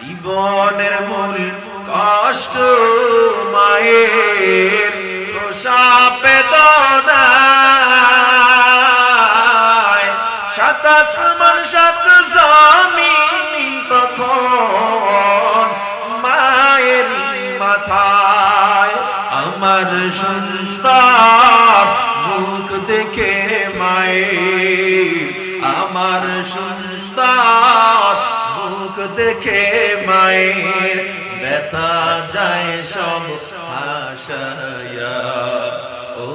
জীবনের মূল কষ্ট মায়ের প্রসব বেদনায়, সাত আসমান সাত জমিন তখন মায়েরই মাথায়। আমার সুন্দর মুখ দেখে মায়ের, আমার সুন্দর মুখ দেখে মায়ের ব্যথা যায় সব হাসায়া। ও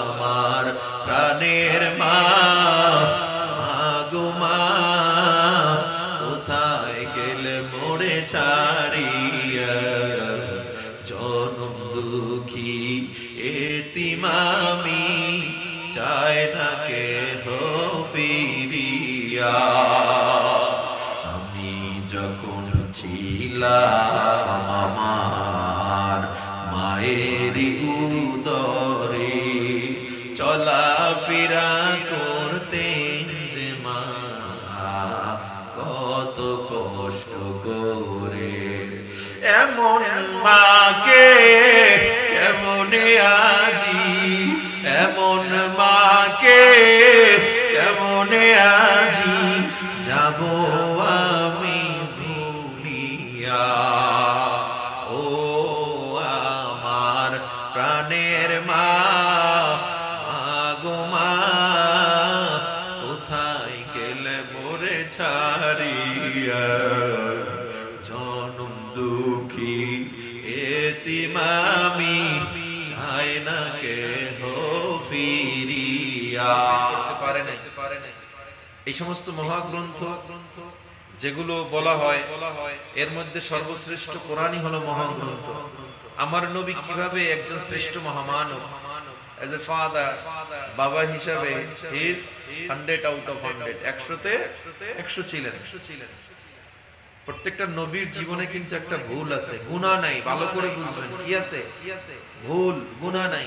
আমার প্রাণের মা, গো মা, কোথায় গেলে মোরে ছাড়িয়া। জনম দুঃখী এতিম আমি, চাই না কেহ ফিরিয়া। আমি যখন ছিলাম আমার মায়ের উদরে, চলাফেরা করতেন যে মা কত কষ্ট করে। এমন মাকে কেমনে আজি, এমন মাকে কেমনে আজি যাব আমি ভুলিয়া। ও আমার প্রাণের মা, গো মা, কোথায় গেলে মোরে ছাড়িয়া। জনম দুঃখী এতিম আমি, চাই না কেহ ফিরিয়া। পারে না। এই সমস্ত মহাগ্রন্থ যেগুলো বলা হয়, এর মধ্যে সর্বশ্রেষ্ঠ কোরআনই হলো মহাগ্রন্থ। আমার নবী কিভাবে একজন শ্রেষ্ঠ মহামানব, as a father, বাবা হিসাবে he is 100 out of 100, 100-তে 100 ছিলেন। প্রত্যেকটা নবীর জীবনে কিন্তু একটা ভুল আছে, গুনাহ নাই। ভালো করে বুঝবেন কি আছে, ভুল, গুনাহ নাই।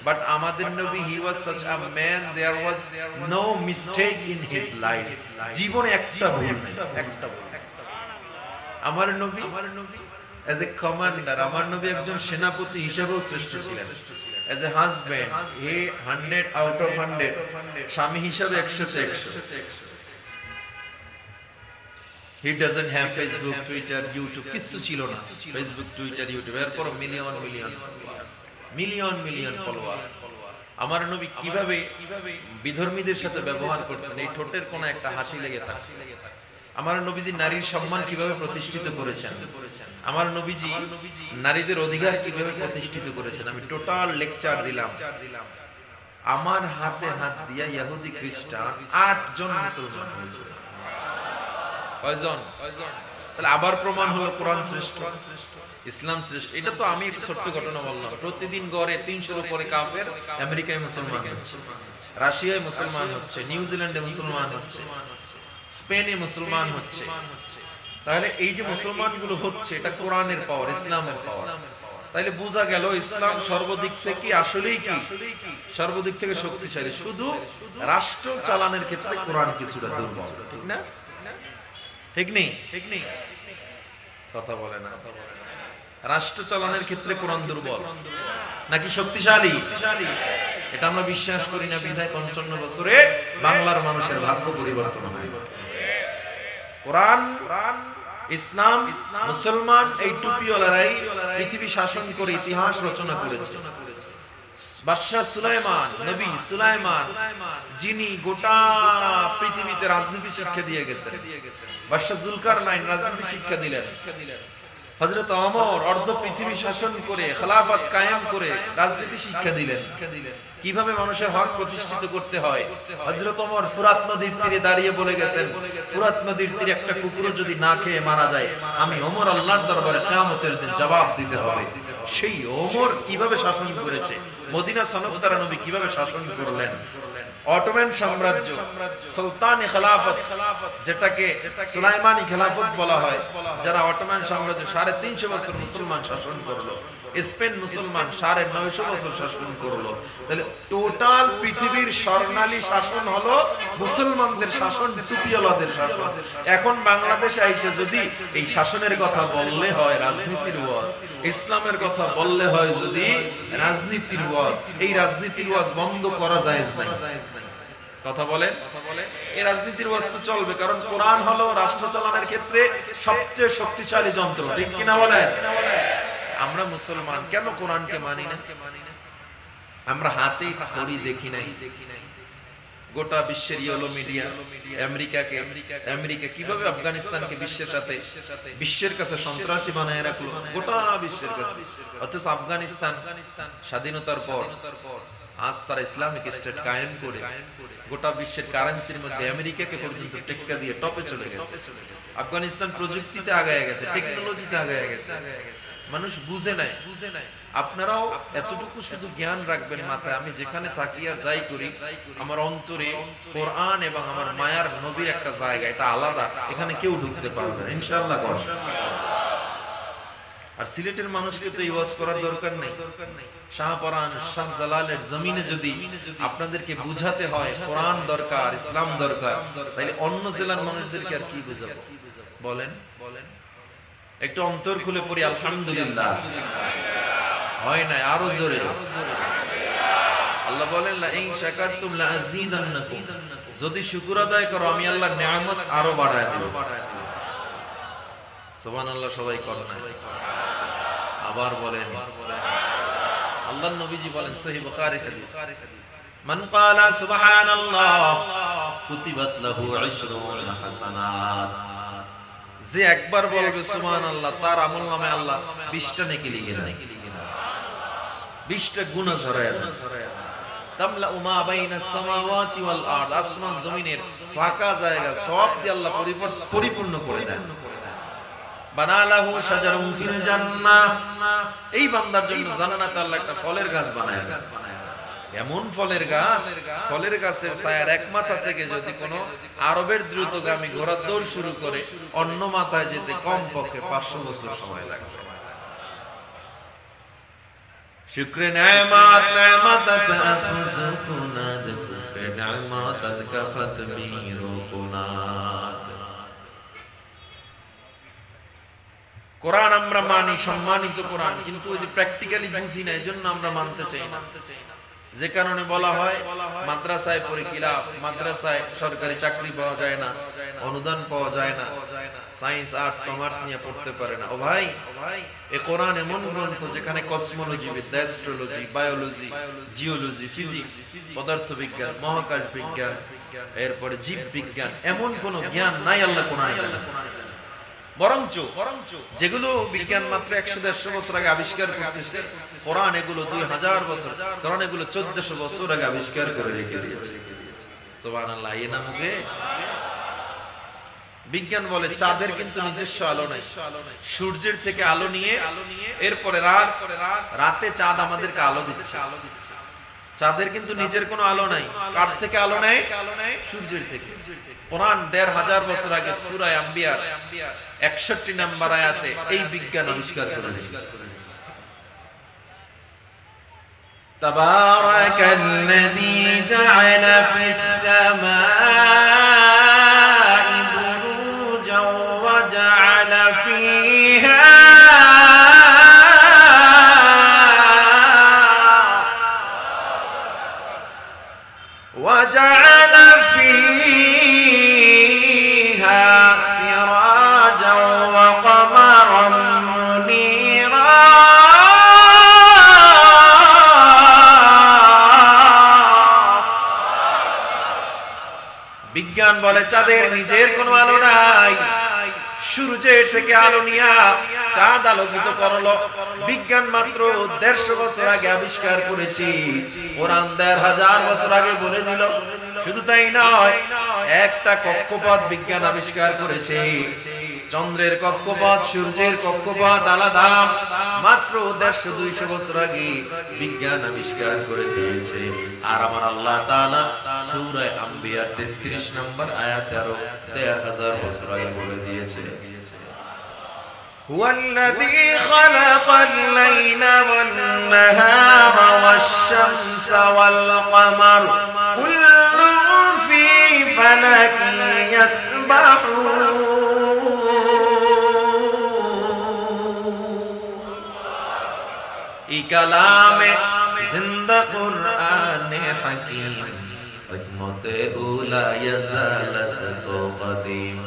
বাট আমাদের নবী, he was such a man, there was no mistake in his life. জীবনে একটা ভুল নাই, একটা ভুল। আমার নবী as a commander, আমার নবী একজন সেনাপতি হিসেবেও শ্রেষ্ঠ ছিলেন। as a husband, he 100 out of 100, স্বামী হিসেবে 100-তে 100। He doesn't have Facebook, Twitter, YouTube, কিছু ছিল না। Facebook, Twitter, YouTube, এরপর মিলিয়ন ফলোয়ার। আমার নবী কিভাবে বিধর্মীদের সাথে ব্যবহার করতেন, এই ঠোঁটের কোন একটা হাসি লেগে থাকতো। আমার নবীজি নারীর সম্মান কিভাবে প্রতিষ্ঠিত করেছেন, আমার নবীজি নারীদের অধিকার কিভাবে প্রতিষ্ঠিত করেছেন, আমি টোটাল লেকচার দিলাম। আমার হাতে হাত দিয়া ইহুদি খ্রিস্টান 8 জন মুসলমান হয়েছে। কয়জন? তাহলে আবার প্রমাণ হলো কোরআন শ্রেষ্ঠ, ইসলাম শ্রেষ্ঠ। এটা তো আমি একটা ছোট্ট ঘটনা বললাম। প্রতিদিন গড়ে 300-র উপরে কাফের আমেরিকায় মুসলমান হচ্ছে, রাশিয়ায় মুসলমান হচ্ছে, নিউজিল্যান্ডে মুসলমান হচ্ছে, স্পেনে মুসলমান হচ্ছে। তাহলে এই যে মুসলমানগুলো হচ্ছে, এটা কোরআনের পাওয়ার, ইসলামের পাওয়ার। তাহলে বোঝা গেল ইসলাম সর্বদিক থেকে আসলেই কি, সর্বদিক থেকে শক্তিশালী। শুধু রাষ্ট্র চালানোর ক্ষেত্রে কোরআন কিছুটা দুর্বল, ঠিক না? ঠিক নেই? কথা বলে না। রাষ্ট্র চালানোর ক্ষেত্রে কোরআন দুর্বল নাকি শক্তিশালী? এটা আমরা বিশ্বাস করি না, বিধায় 55 বছরে বাংলার মানুষের ভাগ্য পরিবর্তন হয়। কোরআন, ইসলাম, মুসলমান, এই টুপিওয়ালারাই পৃথিবী শাসন করে ইতিহাস রচনা করেছে। বাদশাহ সুলাইমান, নবী সুলাইমান, যিনি গোটা পৃথিবীতে রাজনীতি শিক্ষা দিয়ে গেছেন। বাদশাহ জুলকারনাইন রাজনীতি শিক্ষা দিলেন। হযরত ওমর অর্ধ পৃথিবী শাসন করে খেলাফত কায়েম করে রাজনীতি শিক্ষা দিলেন, কিভাবে মানুষের হক প্রতিষ্ঠিত করতে হয়। হযরত ওমর ফুরাত নদীর তীরে দাঁড়িয়ে বলে গেছেন, ফুরাত নদীর তীরে একটা কুকুরও যদি না খেয়ে মারা যায়, আমি ওমর আল্লাহর দরবারে কিয়ামতের দিন জবাব দিতে হবে। সেই ওমর কিভাবে শাসন করেছে, মদিনা সনদতারা নবী কিভাবে শাসন করলেন। অটোমান সাম্রাজ্য, সুলতানি খেলাফত, যেটাকে সুলাইমানি খেলাফত বলা হয়, যারা অটোমান সাম্রাজ্য 350 বছর মুসলমান শাসন করলো, স্পেন মুসলমান 950 বছর শাসন করলো। তাহলে টোটাল পৃথিবীর স্বর্ণালী শাসন হলো মুসলমানদের শাসন, টুপিওয়ালাদের শাসন। এখন বাংলাদেশে আইসে যদি এই শাসনের কথা বললে হয় রাজনীতির ওয়াজ, ইসলামের কথা বললে হয় যদি রাজনীতির ওয়াজ, এই রাজনীতির ওয়াজ বন্ধ করা জায়েজ নাই। কথা বলেন, এই রাজনীতির ওয়াজ তো চলবে, কারণ কোরআন হলো রাষ্ট্র চালানোর ক্ষেত্রে সবচেয়ে শক্তিশালী যন্ত্র, ঠিক কিনা বলেন? আমরা মুসলমান কেন কোরআনকে মানি না? আমরা হাতে ঘড়ি দেখি নাই, গোটা বিশ্বের ইয়েলো মিডিয়া আমেরিকা কিভাবে আফগানিস্তানকে বিশ্বের সাথে, বিশ্বের কাছে সন্ত্রাসী বানায় রাখলো, গোটা বিশ্বের কাছে। অথচ আফগানিস্তান স্বাধীনতার পর আজ তারা ইসলামিক স্টেট কায়েম করে গোটা বিশ্বের কারেন্সির মধ্যে আমেরিকাকে পর্যন্ত টেক্কা দিয়ে টপে চলে গেছে। আফগানিস্তান প্রযুক্তিতে আগায় গেছে, টেকনোলজিতে আগায় গেছে। মানুষ বুঝে নাই। আপনারাও এতটুকু শুধু জ্ঞান রাখবেন মাথায়, আমি যেখানে থাকি আর যাই করি, আমার অন্তরে কোরআন এবং আমার মায়ার নবীর একটা জায়গা, এটা আলাদা, এখানে কেউ ঢুকতে পারবে না ইনশাআল্লাহ। আর সিলেটের মানুষকে তো ওয়াজ করার দরকার নেই। শাহপরান শাহজালালের জমিনে যদি আপনাদেরকে বুঝাতে হয় কোরআন দরকার, ইসলাম দরকার, তাহলে অন্য জেলার মানুষদেরকে আর কি বুঝাবো বলেন? একটু অন্তর খুলে পড়ি আলহামদুলিল্লাহ। হয় না, আরো জোরে। আল্লাহ বলেন লা ইন শাকারতুম লা আযীদান্নাকুম, যদি শুকর আদায় করো আমি আল্লাহ নিয়ামত আরো বাড়ায় দেব। সুবহানাল্লাহ, সবাই করেন না? আবার বলেন। আল্লাহর নবীজি বলেন সহিহ বুখারী হাদিস, মান ক্বালা সুবহানাল্লাহ কুতিবাত লাহু 20 হাসানাত, যে একবার বলবে সুবহানাল্লাহ তার আমলনামায় আল্লাহ 20টা নেকি লিখে দেন, 20টা গুনাহ ঝরায় দেন। তামলা মা বাইনাস সামাওয়াতি ওয়াল আরদ, আসমান জমিনের ফাঁকা জায়গা সব দিয়ে আল্লাহ পরিপূর্ণ করে দেন। বানালাহু শাজারুন ফিল জান্নাহ, এই বান্দার জন্য জান্নাতে আল্লাহ একটা ফলের গাছ বানায় দেন। এমন ফলের গাছের ছায়ার এক মাথা থেকে যদি কোনো আরবের দ্রুতগামী ঘোড়া দৌড় শুরু করে অন্য মাথায় যেতে কমপক্ষে 500 বছর সময় লাগবে। শুকরে নিয়ামত নিয়ামতাত আফসুকুনা কুফরে নিয়ামত আযকাফাত মিরুকুনা। কোরআন আমরা মানি, সম্মানিত কোরআন, কিন্তু ওই যে প্র্যাকটিক্যালি বুঝি না, এজন্য আমরা মানতে চাই না। যে কারণে বলা হয় মাদ্রাসায় পড়ে কি লাভ, মাদ্রাসায় সরকারি চাকরি পাওয়া যায় না, অনুদান পাওয়া যায় না, সায়েন্স আর্টস কমার্স নিয়ে পড়তে পারে না। ও ভাই, এই কোরআন এমন গ্রন্থ যেখানে কসমোলজি বিদ্যা, অ্যাস্ট্রোলজি, বায়োলজি, জিওলজি, ফিজিক্স, পদার্থ বিজ্ঞান, মহাকাশ বিজ্ঞান, এরপরে জীব বিজ্ঞান, এমন কোন জ্ঞান নাই আল্লাহ কোরআনে দেন। বরঞ্চ যেগুলো বিজ্ঞান মাত্র 100-150 বছর আগে আবিষ্কার করতেছে, কোরআন এগুলো 2000 বছর, কারণ এগুলো 1400 বছর আগে আবিষ্কার করে রেখে দিয়েছে। সুবহানাল্লাহ। এই নামকে বিজ্ঞান বলে চাঁদের কিন্তু নিজস্ব আলো নাই, সূর্যের থেকে আলো নিয়ে এরপরে রাতে চাঁদ আমাদেরকে আলো দিচ্ছে। চাঁদের কিন্তু নিজের কোনো আলো নাই। কার থেকে আলো নেয়? সূর্যের থেকে। কোরআন 1500 বছর আগে সূরা আম্বিয়ার 61 নম্বর আয়াতে এই বিজ্ঞান আবিষ্কার করে দিয়েছে। তাবারাকাল্লাযী জাআলা ফিস সামাই বুরুজাও ওয়া জাআলা ফীহা وجعل فيها سراجا وقمرا منيرا বিজ্ঞান বলে চাঁদের নিজের কোনো আলো নাই, সূর্যের থেকে আলো নিয়া চাঁদ আলোকিত করলো। বিজ্ঞান মাত্র 150 বছর আগে আবিষ্কার করেছি, কোরআন 1500 বছর আগে বলে দিল। শুধু তাই নয়, একটা কক্ষপথ বিজ্ঞান আবিষ্কার করেছে। চন্দ্রের কক্ষপথ, সূর্যের কক্ষপথ আলাদা, মাত্র 150-200 বছর আগে বিজ্ঞান আবিষ্কার করে দিয়েছে। আর আমার আল্লাহ তাআলা সূরা আম্বিয়ার 33 নম্বর আয়াতে আরো 1500 বছর আগে বলে দিয়েছে। হুয়াল্লাযী খালাকাল লাইলা ওয়ান নাহারা ওয়াশ-শামসা ওয়াল কমার কুল্লুন ফী ফালাকিন ইয়াসবাহুন। এই কালামে জিন্দা কুরআনে হাকীম হিকমতে উলা ইয়াজালাসতু কদীম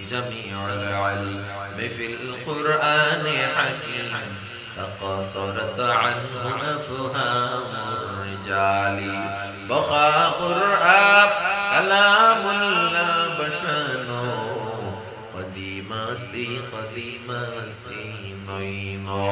জামিউল ইলমি ফিল কুরআনে হাকীম তাকাসসারাত আনহু আফহামুর রিজালি বখা কুরআন কালামুল্লাহ বাশানো কদীমাস্তি নইনো।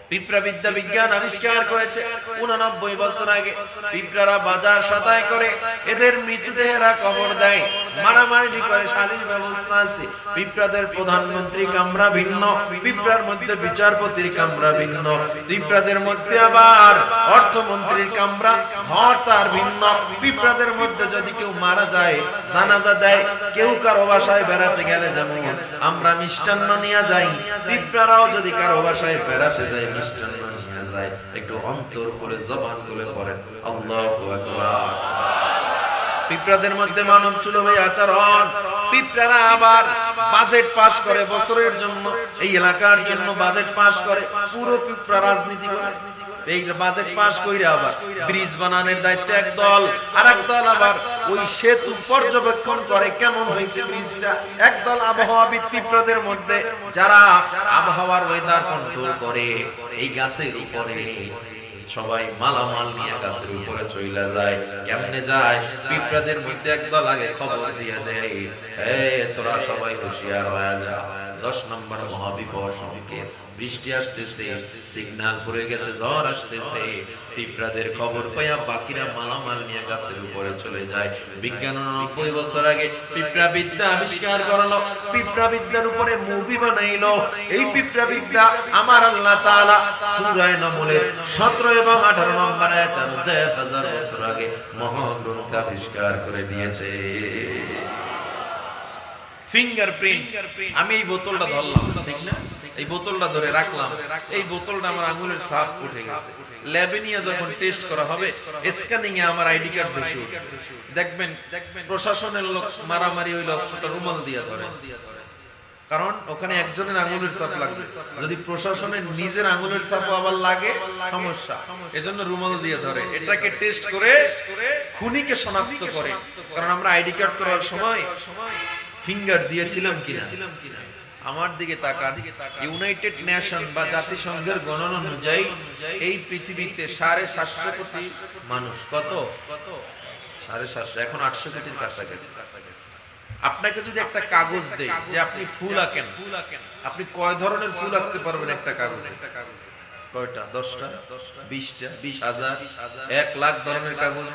পিঁপড়া বিদ্যা বিজ্ঞান আবিষ্কার করেছে 89 বছর আগে। পিঁপড়ারা বাজার সদাই করে, এদের মৃতদেহেরা কবর দেয়, মারামারি করে, সালিশ ব্যবস্থা আছে। পিঁপড়াদের প্রধানমন্ত্রী কামরা ভিন্ন, পিঁপড়ার মধ্যে বিচারপতির কামরা ভিন্ন, পিঁপড়াদের মধ্যে আবার অর্থমন্ত্রীর কামরা ঘর তার ভিন্ন। পিঁপড়াদের মধ্যে যদি কেউ মারা যায় জানাজা দেয়, কেউ কারো বাসায় বেড়াতে গেলে যেমন আমরা মিষ্টান্ন নিয়ে যাই, পিঁপড়ারাও যদি কারো বাসায় বেড়াতে যায় মিষ্টান্ন নিয়ে যায়। একটু অন্তর করে জবান করে পড়েন আল্লাহু আকবার। পিঁপড়াদের মধ্যে মানব সুলভ আচরণ। পিঁপড়ারা আবার বাজেট পাস করে বছরের জন্য, এই এলাকার জন্য বাজেট পাস করে। পুরো পিঁপড়া রাজনীতি করে। এই বাজেট পাস কইরা আবার ব্রিজ বানানোর দায়িত্ব একদল, আরেক দল আবার ওই সেতু পর্যবেক্ষণ করে কেমন হয়েছে ব্রিজটা। একদল আবহাওয়াবিদ পিঁপড়াদের মধ্যে যারা আবহাওয়ার ওয়েদার কন্ট্রোল করে। এই গাছের উপরে সবাই মালামাল নিয়ে গাছের উপরে চইলা যায়। কেমনে যায়? পিঁপড়াদের মধ্যে একদল আগে খবর দিয়ে দেয়, তোরা সবাই হুঁশিয়ার হয়ে যা, 10 নম্বর মহাবিপদ সংকেত, বৃষ্টি আসতেছে, সিগন্যাল পড়ে গেছে, ঝড় আসতেছে। পিঁপড়াদের খবর পাইয়া বাকিরা মালামাল নিয়ে গাছের উপরে চলে যায়। বিজ্ঞান 90 বছর আগে পিঁপড়া বিদ্যা আবিষ্কার করলো, পিঁপড়া বিদ্যার উপরে মুভি বানাইলো। এই পিঁপড়া বিদ্যা আমার আল্লাহ তাআলা সূরা নামলের 17 এবং 18 নম্বর আয়াতের 1000 বছর আগে মহাগ্রন্থ আবিষ্কার করে দিয়েছে। ফিঙ্গারপ্রিন্ট। আমি এই বোতলটা ধরলাম, ঠিক না? এই বোতলটা ধরে রাখলাম, এই বোতলটা আমার আঙ্গুলের ছাপ উঠে গেছে। ল্যাবে নিয়ে যখন টেস্ট করা হবে, স্ক্যানিং এ আমার আইডি কার্ড বেশি দেখবেন প্রশাসনের লোক মারামারি হইল অস্ত্রটা রুমাল দিয়ে ধরে, কারণ ওখানে একজনের আঙ্গুলের ছাপ লাগবে। যদি প্রশাসনের নিজের আঙ্গুলের ছাপও আবার লাগে সমস্যা, এজন্য রুমাল দিয়ে ধরে। এটাকে টেস্ট করে খুনিকে শনাক্ত করে, কারণ আমরা আইডি কার্ড করার সময় ফিঙ্গার দিয়েছিলাম কিনা। আমার দিকে তাকান, ইউনাইটেড নেশন বা জাতিসংঘের গণনা অনুযায়ী এই পৃথিবীতে 750 কোটি মানুষ। কত? 750, এখন 800 কোটির কাছাকাছি। আপনাকে যদি একটা কাগজ দেয় যে আপনি ফুল আঁকেন, আপনি কয় ধরনের ফুল আঁকতে পারবেন একটা কাগজে? কয়টা? 10টা, 20টা, 20,000, 1 লাখ ধরনের কাগজ।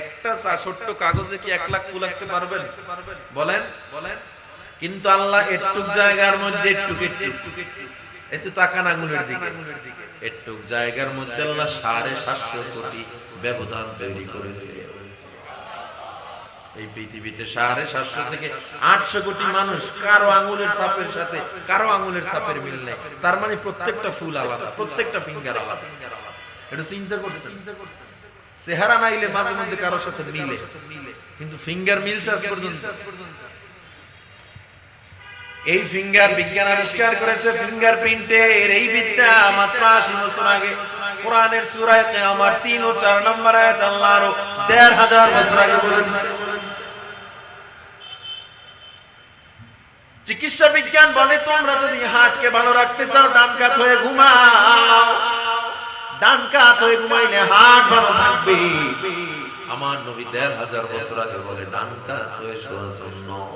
একটা ছোট্ট কাগজে কি 1 লাখ ফুল আঁকতে পারবেন? বলেন। কিন্তু আল্লাহ একটু জায়গার মধ্যে একটু তাকান আঙ্গুলের দিকে, একটু জায়গার মধ্যে আল্লাহ 750 কোটি ব্যবধান তৈরি করেছে। এই পৃথিবীতে 750 থেকে 800 কোটি মানুষ, কারো আঙ্গুলের ছাপের সাথে কারো আঙ্গুলের ছাপের মিল নেই। তার মানে প্রত্যেকটা ফুল আলাদা, প্রত্যেকটা ফিঙ্গার আলাদা। এটা চিন্তা করছেন? চেহারা নাইলে মাঝে মধ্যে কারোর সাথে মিলে, কিন্তু ফিঙ্গার মিলছে আজ পর্যন্ত। এই ফিঙ্গার বিজ্ঞান আবিষ্কার করেছে। ফিঙ্গারপ্রিন্টের এই বিদ্যা মাত্র 80 বছর আগে কোরআনের সূরা কিয়ামত 3 ও 4 নম্বর আয়াত আল্লাহ আরো 1500 বছর আগে বলেছে। চিকিৎসা বিজ্ঞান বলে তোমরা যদি হার্টকে ভালো রাখতে চাও ডান কাত হয়ে ঘুমাও, ডান কাত হয়ে ঘুমাইলে হার্ট ভালো থাকবে। আমার নবী 1500 বছর আগে বলে ডান কাত হয়ে শোয়া সুন্নাত।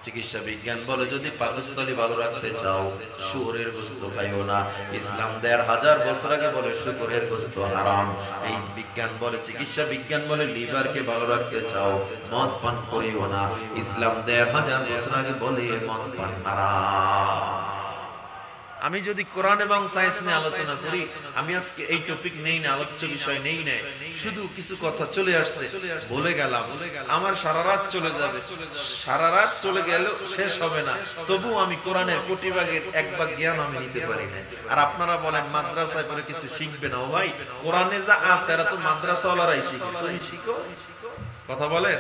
চিকিৎসা বিজ্ঞান বলে যদি পাকস্থলী ভালো রাখতে চাও শুকরের গোশত খাইও না। ইসলাম 1500 বছর আগে বলে শুকরের গোশত হারাম। এই বিজ্ঞান বলে, চিকিৎসা বিজ্ঞান বলে লিভারকে ভালো রাখতে চাও মদ পান করিও না। ইসলাম 1500 বছর আগে বলে মদ পান হারাম। আমি যদি কোরআন এবং সায়েন্স নিয়ে আলোচনা করি, আমি আজকে এই টপিক নেই না, আলোচ্য বিষয় নেই না, শুধু কিছু কথা চলে আসছে বলে গেলাম, আমার সারা রাত চলে যাবে, সারা রাত চলে গেলেও শেষ হবে না, তবু আমি কোরআনের কোটি ভাগের এক ভাগ জ্ঞান আমি নিতে পারি না। আর আপনারা বলেন মাদ্রাসায় পরে কিছু শিখবে না। ও ভাই, কোরআনে যা আছে এরা তো মাদ্রাসাওয়ালারাই শিখে, তুমি শিখো। কথা বলে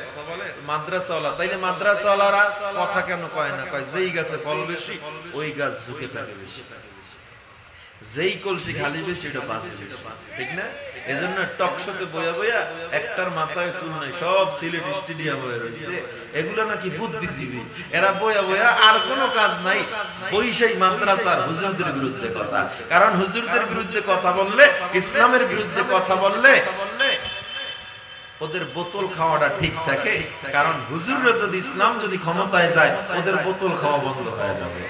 মাদ্রাসাওয়ালা, তাইলে মাদ্রাসাওয়ালারা কথা কেন কয় না? কয় যেই গাছে ফল বেশি ওই গাছ ঝুঁকে থাকে বেশি, যেই কলসি খালি বেশি ওটা বাঁচে বেশি, ঠিক না? এজন্য টকশোতে বইয়া বইয়া একটার মাথায় চুল নাই, সব সিলেট স্টেডিয়াম হয়ে রয়েছে। এগুলো নাকি বুদ্ধিজীবী, এরা বইয়া বইয়া আর কোনো কাজ নাই, বইসেই মাদ্রাসার হুজুরদের বিরুদ্ধে কথা। কারণ হুজুরদের বিরুদ্ধে কথা বললে, ইসলামের বিরুদ্ধে কথা বললে ওদের বোতল খাওয়াটা ঠিক থাকে। কারণ হুজুররা যদি, ইসলাম যদি ক্ষমতায় যায়, ওদের বোতল খাওয়া বন্ধ হয়ে যাবে।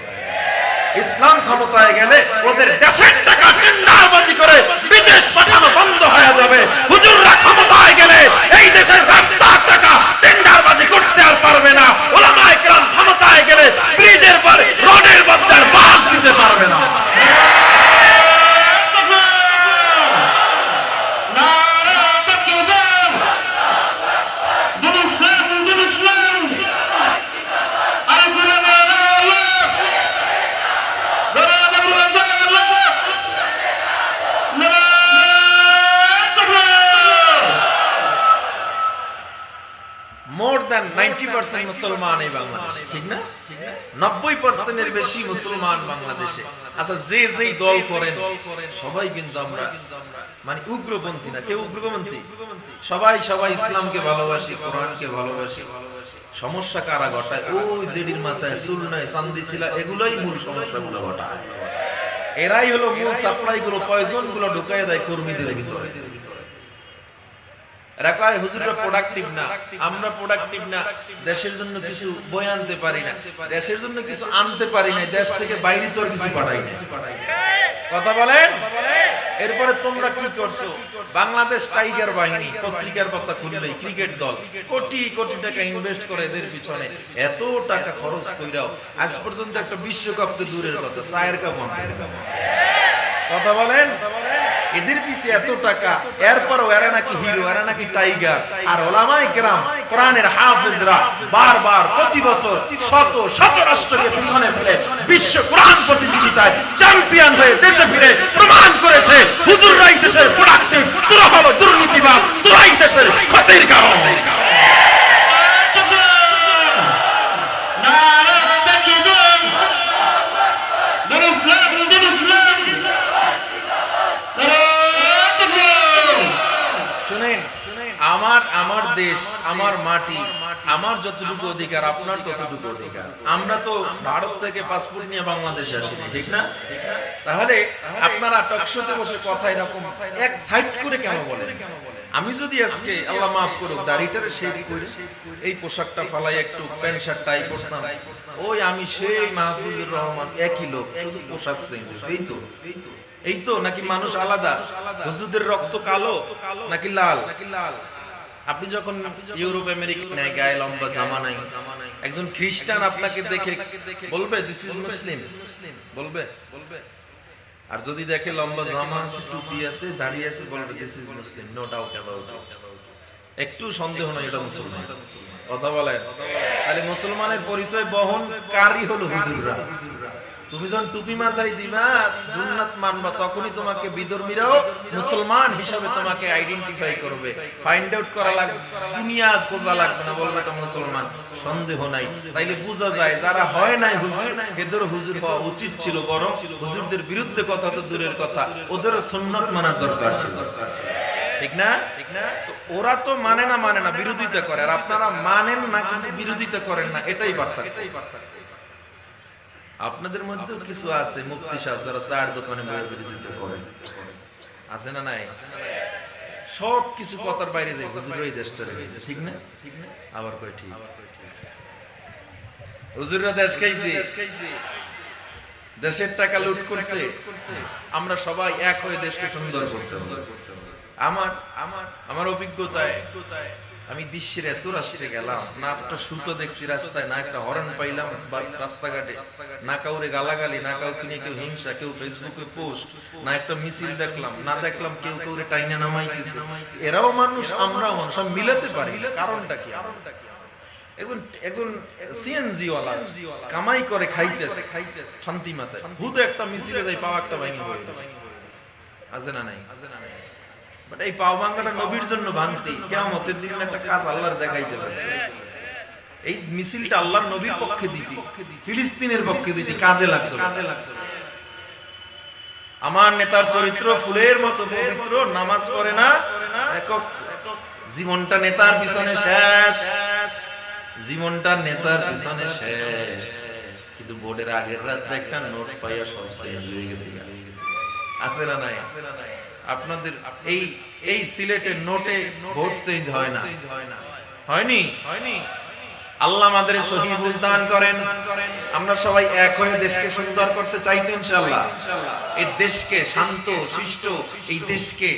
ইসলাম ক্ষমতায় গেলে ওদের দেশের টাকা টেন্ডারবাজি করে বিদেশ পাঠানো বন্ধ হয়ে যাবে। হুজুররা ক্ষমতায় গেলে এই দেশের রাস্তার টাকা টেন্ডারবাজি করতে আর পারবে না। ওলামায়ে কেরাম ক্ষমতায় গেলে ব্রিজের পর রডের বদলে বাস দিতে পারবে না। More than 90% মুসলমান এই বাংলাদেশে, ঠিক না? 90% এর বেশি মুসলমান বাংলাদেশে। আচ্ছা, যে যেই দল করেন সবাই কিন্তু আমরা মানে উগ্রপন্থী না, কেউ উগ্রপন্থী, সবাই ইসলামকে ভালোবাসি, কোরআনকে ভালোবাসি। সমস্যা কারা ঘটায়? ওই জেডির মাথায় চুল নাই, চান্দি ছিল, এগুলোই মূল সমস্যাগুলো ঘটায়। এরাই হলো মূল সাপ্লাই গুলো, পয়জন গুলো ঢুকায় দেয় কর্মীদের ভিতরে। হুজুররা প্রোডাক্টিভ না, আমরা প্রোডাক্টিভ না, দেশের জন্য কিছু বই আনতে পারি না, দেশের জন্য কিছু আনতে পারি না, দেশ থেকে বাইরে তোর কিছু পাঠাই না। কথা বলেন। এরপরে তোমরা কি করছো? বাংলাদেশ টাইগার বাহিনী পত্রিকার পাতা খুললেই ক্রিকেট দল কোটি কোটি টাকা ইনভেস্ট করে এদের পিছনে, এত টাকা খরচ কইরাও আজ পর্যন্ত একটা বিশ্বকাপ তো দূরের কথা, চায়ের কাপ। কথা বলেন। এদের পিছে এত টাকা, এরপরও এরা নাকি হিরো, এরা নাকি টাইগার। আর ওলামায়ে কেরাম কোরআনের হাফেজরা বারবার প্রতি বছর শত শত রাষ্ট্রকে পিছনে ফেলে বিশ্ব কোরআন প্রতিযোগিতায় চ্যাম্পিয়ন হয়ে দেশে ফিরে প্রমাণ করেছে হুজুররাই দেশের প্রোডাক্টিভ, তোরা হলো দুর্নীতিবাজ, তোরাই দেশের ক্ষতির কারণ। আমার দেশ, আমার মাটি, আমার যতটুকু অধিকার আপনার ততটুকু অধিকার। আমরা তো ভারত থেকে পাসপোর্ট নিয়ে বাংলাদেশে আসিনি, ঠিক না? তাহলে আপনারা টকশোতে বসে কথা এরকম এক সাইড করে কেন বলেন? আমি যদি আজকে আল্লাহ মাফ করুক দাড়িটারে শেভ করে এই পোশাকটা ফালাই একটু প্যান্ট শার্ট টাই করতাম, ওই আমি সেই মাহফুজুর রহমান একই লোক, শুধু পোশাক চেঞ্জ। এই তো নাকি মানুষ আলাদা? হুজুরদের রক্ত কালো নাকি লাল? আপনি যখন ইউরোপ আমেরিকায় গায়ে লম্বা জামা নাই, একজন খ্রিস্টান আপনাকে দেখে বলবে দিস ইজ মুসলিম, বলবে? আর যদি দেখে লম্বা জামা আছে, টুপি আছে, দাড়ি আছে, বলবে this is Muslim, no doubt about it. একটু সন্দেহ নাই এটা মুসলমান। কথা বলেন। তাহলে মুসলমানের পরিচয় বহনকারী হলো হুজুররা। তুমি যখন টুপি মাথায় দিবা, সুন্নাত মানবা, তখনই তোমাকে বিধর্মীরাও মুসলমান হিসাবে তোমাকে আইডেন্টিফাই করবে, ফাইন্ড আউট করা লাগবে, দুনিয়া খোঁজা লাগবে না, বলবে এটা মুসলমান, সন্দেহ নাই। তাইলে বোঝা যায় যারা হয় নাই হুজুর, এদের হুজুর হওয়া উচিত ছিল, বরং হুজুরদের বিরুদ্ধে কথা তো দূরের কথা, ওদেরও সুন্নাত মানার দরকার ছিল, ঠিক না? তো ওরা তো মানে না, বিরোধিতা করে, আর আপনারা মানেন না কিন্তু বিরোধিতা করেন না, এটাই পার্থক্য। আপনাদের মধ্যেও কিছু আছে মুফতি সাহেব যারা চায়ের দোকানে বসে বিরোধিতা করেন, আছে না নাই? সব কিছু কথার বাইরে যায়, হুজুর এই দেশটা রয়েছে, ঠিক না? আবার কই ঠিক, হুজুররা দেশ খাইছে, দেশের টাকা লুট করছে, আমরা সবাই এক হয়ে দেশকে সুন্দর করতে হবে। আমার অভিজ্ঞতায় আমি বিশ্বের এত রাষ্ট্রে গেলাম, না একটা সুতো দেখছি রাস্তায়, না একটা হর্ন পাইলাম বা রাস্তাঘাটে, না কাউরে গালাগালি, না কাউকে নিয়ে কেউ হিংসা, কেউ ফেসবুকে পোস্ট, না একটা মিছিল দেখলাম, না দেখলাম কেউ কাউরে টাইনা নামাইতেছে। এরাও মানুষ, আমরাও মানুষ, সব মিলাতে পারি। কারণটা কি? একজন সিএনজি ওয়ালা কামাই করে খাইতেছে শান্তি মাথায়, হুদে একটা মিছিলে যাই পাওয়া একটা ভাঙি হয়ে আছে না নাই? বাট এই পাও ভাঙাটা নবীর জন্য ভাঙছি, কিয়ামতের দিন একটা কাজ আল্লাহর দেখাইতে পারবে। এই মিছিলটা আল্লাহর নবীর পক্ষে দিতি, ফিলিস্তিনের পক্ষে দিতি, কাজে লাগতো। আমার নেতার চরিত্র ফুলের মতো পবিত্র, নামাজ পড়ে না একক, জীবনটা নেতার পিছনে শেষ, জীবনটা নেতার পিছনে শেষ। কিন্তু ভোটের আগের রাত্রে একটা নোট পাইয়া সব শেষ হয়ে গেছে। আছে না নাই? আপনাদের এই সিলেটের নোটে ভোট চেঞ্জ হয় না, হয়নি? আল্লাহ আমাদের সহি বুঝ দান করেন। আমরা সবাই এক হয়ে দেশকে সুন্দর করতে চাই তো ইনশাআল্লাহ। এই দেশকে শান্ত শিষ্ট, এই দেশকে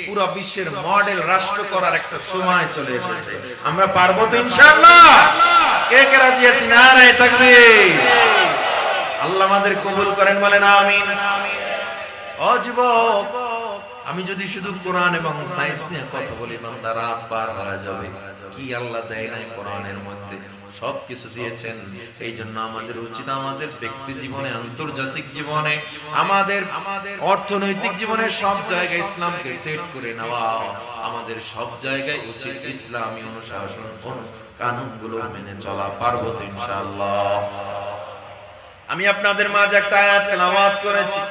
পুরো বিশ্বের মডেল রাষ্ট্র করার একটা সময় চলে এসেছে। আমরা পারবো তো ইনশাআল্লাহ? কে কে রাজি আছি? নারায়ে তাকবীর। আল্লাহ আমাদের কবুল করেন, বলেন আমিন। ও যুবক, আমি যদি শুধু কোরআন এবং সায়েন্স নিয়ে কথা বলি, বান্দা রাত পার হয়ে যাবে। কি আল্লাহ দেয় নাই কোরআনের মধ্যে? সবকিছু দিয়েছেন। এই জন্য আমাদের উচিত আমাদের ব্যক্তি জীবনে, আন্তর্জাতিক জীবনে, আমাদের অর্থনৈতিক জীবনে সব জায়গায় ইসলামকে সেট করে নেওয়া। আমাদের সব জায়গায় উচিত ইসলামী অনুশাসন, কানুনগুলো মেনে চলা। পারবো তো ইনশাআল্লাহ? আমি আপনাদের মাঝে একটা আয়াত তেলাওয়াত করেছি।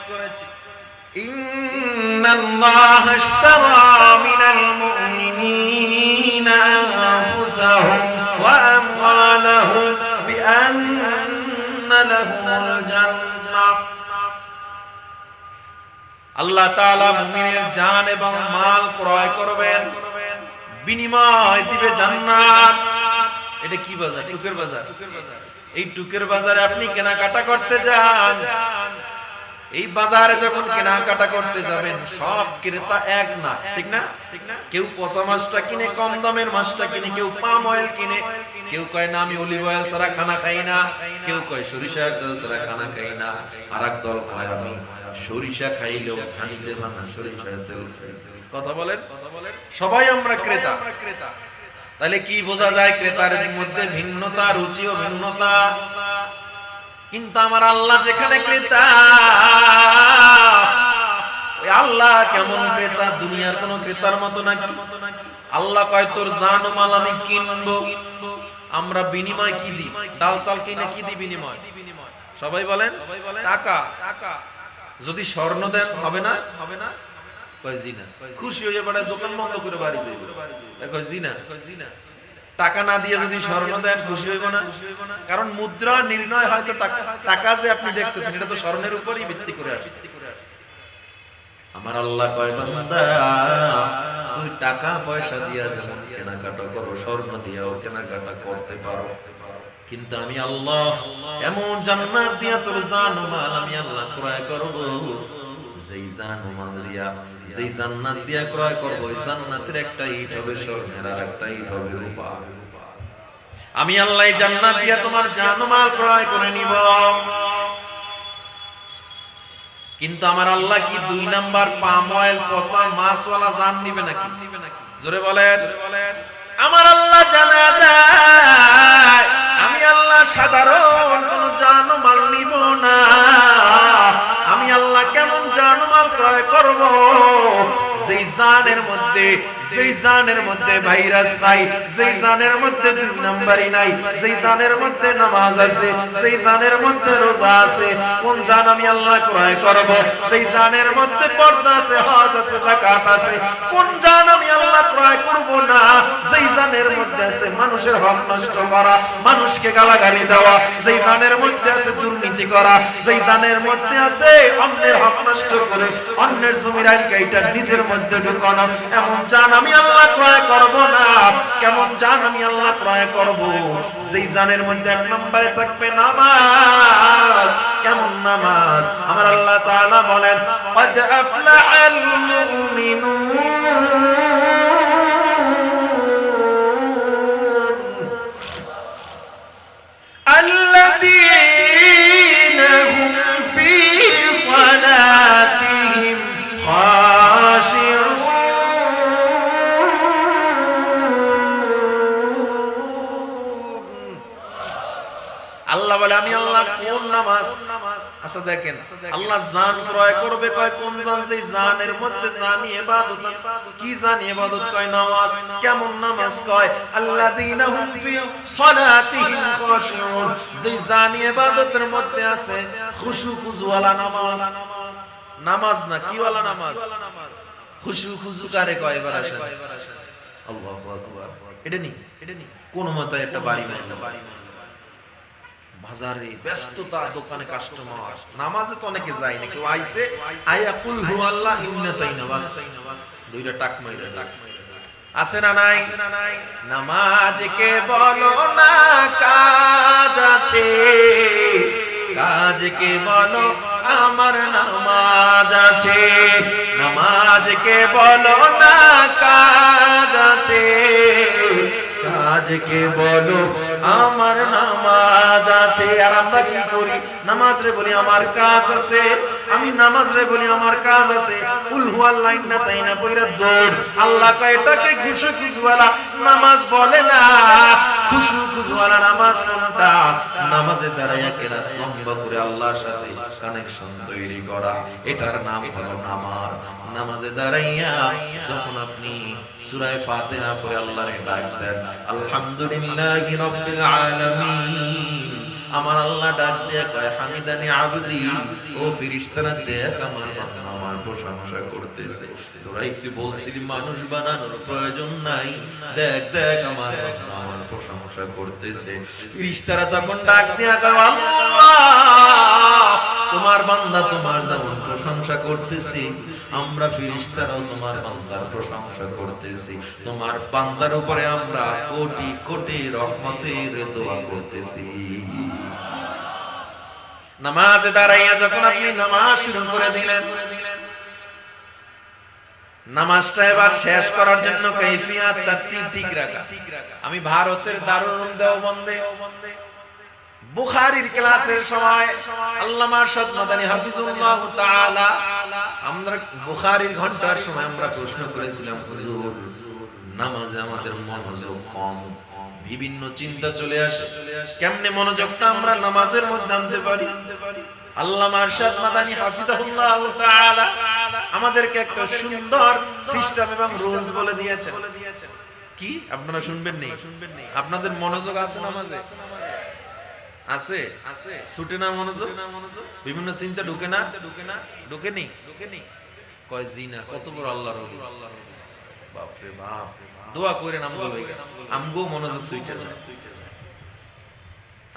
ইন্নাল্লাহা ইশতারা মিনাল মুমিনিনা আনফুসাহুম ওয়া আমওয়ালাহুম বিআন্না লাহুমুল জান্নাহ। আল্লাহ তাআলা মুমিনের জান এবং মাল ক্রয় করবেন, বিনিময় দিবে জান্নাত। এটা কি বাজার? টুকের বাজার। এই টুকের বাজারে আপনি কেনাকাটা করতে যান, এই বাজারে যখন কেনাকাটা করতে যাবেন, সব ক্রেতা এক না, ঠিক না? কেউ পচা মাছটা কিনে, কম দামের মাছটা কিনে, কেউ পাম অয়েল কিনে, কেউ কয় না আমি অলিভ অয়েল ছাড়া খানা খাই না, কেউ কয় সরিষার তেল ছাড়া খানা খাই না, আর এক দল কয় আমি সরিষা খাইলেও খানিতে ভাঙা সরিষার তেল খাই। কথা বলেন, সবাই আমরা ক্রেতা। তাহলে কি বোঝা যায়? ক্রেতার মধ্যে ভিন্নতা, রুচিও ভিন্নতা। কিন্তু আমার আল্লাহ যেখানে ক্রেতা, ওই আল্লাহ কেমন ক্রেতা? দুনিয়ার কোন ক্রেতার মতো নাকি? আল্লাহ কয় তোর জান ও মাল আমি কিনবো। আমরা বিনিময় কি দিই? ডাল চাল কিনে কি দিই বিনিময়? সবাই বলেন টাকা। যদি স্বর্ণ দেন হবে না? কয় জি না। খুশি হয়ে পড়ে দোকান বন্ধ করে বাড়ি যাইব। কয় জি না। টাকা না দিয়ে যদি স্বর্ণ দেন খুশি হইব না? কারণ মুদ্রা নির্ণয় হয়তো টাকা যে আপনি দেখতেছেন এটা তো স্বর্ণের উপরই ভিত্তি করে আসছে। আমার আল্লাহ কয় বান্দা তুই টাকা পয়সা দিয়া যেমন কেনাকাটা করো, স্বর্ণ দিয়েও কেনাকাটা করতে পারো, কিন্তু আমি আল্লাহ এমন জান্নাত দিয়া তোর জান ও মাল আমি আল্লাহ ক্রয় করব। যেই জান ও মাল দিয়া, যেই জান্নাত দিয়া ক্রয় করব, ওই জান্নাতের একটা ইট হবে স্বর্ণের, আর একটা ইট হবে রূপা। আমি আল্লাহ জান্নাত দিয়া তোমার জান ও মাল ক্রয় করে নিব। কিন্তু আমার আল্লাহ কি 2 নাম্বার পাম অয়েল পচা মাছওয়ালা জান নিবে নাকি? জোরে বলেন। আমার আল্লাহ জানা যায় আমি আল্লাহ সাধারণ কোন জান ও মাল নিব না। আমি আল্লাহ কেমন জান ও মাল ক্রয় করব? যেই জানের মধ্যে ভাইরাস নাই, যেই জানের মধ্যে 2 নাম্বারই নাই, যেই জানের মধ্যে নামাজ আছে, যেই জানের মধ্যে রোজা আছে। কোন জান আমি আল্লাহ ক্রয় করব? যেই জানের মধ্যে পর্দা আছে, হজ আছে, যাকাত আছে। কোন জান আমি আল্লাহ ক্রয় করব না? যেই জানের মধ্যে আছে মানুষের হক নষ্ট করা, মানুষকে গালাগালি দেওয়া, যেই জানের মধ্যে আছে দুর্নীতি করা, যেই জানের মধ্যে আছে অন্যের হক নষ্ট করে অন্যের জমির আইল কাইটা নিজের মধ্যে ঢুকানো, এমন জান আমি আল্লাহ ক্রয় করব না। কেমন জান আমি আল্লাহ ক্রয় করব? যেই জানের মধ্যে 1 নম্বরে থাকবে নামাজ। কেমন নামাজ? আমার আল্লাহ তাআলা বলেন قد أفلح المؤمنون নামাজ? আচ্ছা দেখেন, আল্লাহ জান ক্রয় করবে, কয় কোন জান? সেই জানের মধ্যে জানি ইবাদত আছে। কি জানি ইবাদত? কয় নামাজ। কেমন নামাজ? কয় আল্লাযীনা হুম ফি সালাতিহিম খাশিউন। যেই জানি ইবাদতের মধ্যে আছে খুশু খুজুওয়ালা নামাজ। নামাজ না কি ওয়ালা নামাজ? খুশু খুজু কারে কয়? এবার আসেন, আল্লাহু আকবার। এটা নি কোন মতে একটা বাড়ি বাজারে ব্যস্ততা, দোকানে কাস্টমার, নামাজে তো অনেকে যায় না। কেউ আইছে, আয়া কুল হু আল্লাহ ইন্নাতাইনা, বাস দুইটা টাক মাইরা ডাক আছে না নাই? নামাজকে বলো না কাজ আছে, কাজকে বলো আমার নামাজ আছে। নামাজকে বলো না কাজ আছে, কাজকে বলো আমার নামাজ আছে। আর আমরা কি করি? নামাজ রে বলি আমার কাজ আছে, আমি নামাজ রে বলি আমার কাজ আছে। কুল হু আল্লাহ ইন্নাতাইনা পয়রা দৌড়। আল্লাহ কয় এটাকে খুশু খুজুওয়ালা নামাজ বলে না। খুশু খুজুওয়ালা নামাজ কোনটা? নামাজে দাঁড়াইয়া কেরাত লম্বা করে আল্লাহর সাথে কানেকশন তৈরি করা, এটার নাম হলো নামাজ। নামাজে দাঁড়াইয়া যখন আপনি সূরা ফাতিহা পড়ে আল্লাহরে ডাক দেন, আলহামদুলিল্লাহি রাব্বিল আলামিন, আমার আল্লাহ ডাক দিয়ে কয় হামিদানি আবদি, ও ফেরেশতারা দেখ আমার বান্দা আমার প্রশংসা করতেছে। তোরা একটু বলছিলি মানুষ বানানোর প্রয়োজন নাই, দেখ দেখ আমার বান্দা আমার প্রশংসা করতেছে। ফেরেশতারা তখন ডাক দিয়ে কয় আল্লাহ, তোমার বান্দা তোমার যেমন প্রশংসা করতেছে, আমরা ফেরেশতারাও তোমার বান্দার প্রশংসা করতেছি। তোমার বান্দার উপরে আমরা কোটি কোটি রহমতের দোয়া করতেছি। নামাজে দাঁড়াইয়া যখন আপনি নামাজ শুরু করে দিলেন, নামাজটা এবার শেষ করার জন্য কাইফিয়াত তারতিব ঠিক রাখা। আমি ভারতের দারুল উলুম দেওবন্দে বুখারীর ক্লাসের সময় আল্লামা আরশাদ মাদানী হাফিজুল্লাহ তাআলা, আমরা বুখারীর ঘন্টার সময় আমরা প্রশ্ন করেছিলাম, হুজুর নামাজে আমাদের মনোযোগ কম, বিভিন্ন চিন্তা চলে আসে, কেমনে মনোযোগটা আমরা নামাজের মধ্যে আনতে পারি? আল্লামা আরশাদ মাদানী হাফিজাহুল্লাহ তাআলা আমাদেরকে একটা সুন্দর সিস্টেম এবং রুলস বলে দিয়েছেন। কি আপনারা শুনবেন নেই? আপনাদের মনোযোগ আছে নামাজে? আছে? ছুটে না মনোযোগ? বিভিন্ন চিন্তা ঢুকে না? ঢুকেনি? কয় জি না। কত বড় আল্লাহর ওলি, বাপ রে বাপ। দোয়া করেন আমগো মনোযোগ ছুটে না।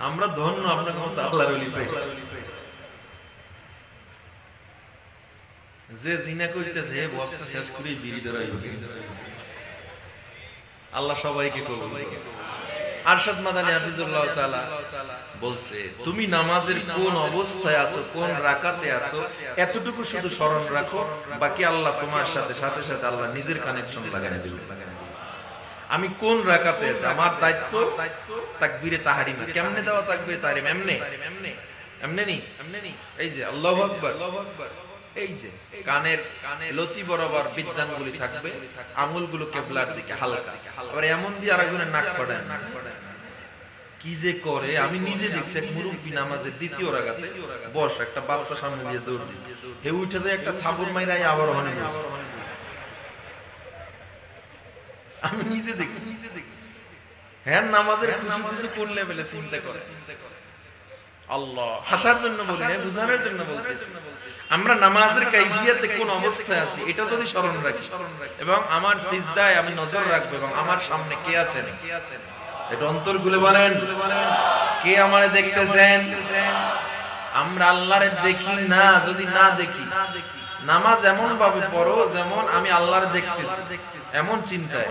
আমরা ধন্য আপনাদের মতো আল্লাহর ওলি পাই। যে জিনা করতেছে হে বস্তা শেষ করে বিড়ি ধরাইব, কিন্তু আল্লাহ সবাইকে কবুল করুন। আরশাদ মাদানী হাফিজুল্লাহ তাআলা বলছে, তুমি নামাজের কোন অবস্থায় আছো, কোন রাকাতে আছো, এতটুকু শুধু স্মরণ রাখো, বাকি আল্লাহ তোমার সাথে সাথে সাথে আল্লাহ নিজের কানেকশন লাগায় দিবেন। আমি কোন রাকাতে আছি, আমার দায়িত্ব তাকবীরে তাহরিমা। কেমনে দেওয়া তাকবীরে তাহরিম? এমনে নি। এই যে আল্লাহু আকবার, এই যে কানের লতি বরাবর বিদ্যাঙ্গুলি থাকবে, আঙ্গুলগুলো কিবলার দিকে হালকা। আবার এমন দিয়ে আরেকজনের নাক ফাড়ায়। কি যে করে আমি নিজে দেখছি। এক মুরব্বি নামাজের দ্বিতীয় রাকাতে বস, একটা বাচ্চা সামনে দিয়ে দৌড় দিছে, হে উঠে যায় একটা থাপড় মাইরাই আবার ওখানে বসে। আমি নিজে দেখছি। হ্যাঁ, নামাজের খুশি খুশি কোন লেভেলে চিন্তা করে। আল্লাহ হাসার জন্য বলি না, বুঝানোর জন্য বলতেছি। আমরা নামাজের কাইফিয়াতে কোন অবস্থায় আছি এটা যদি স্মরণ রাখি, এবং আমার সিজদায় আমি নজর রাখবো, এবং আমার সামনে কে আছেন এটা অন্তর খুলে বলেন, কে আমারে দেখতেছেন? আমরা আল্লাহরে দেখি না। যদি না দেখি, নামাজ এমন ভাবে পড়ো যেমন আমি আল্লাহরে দেখতেছি, এমন চিন্তায়।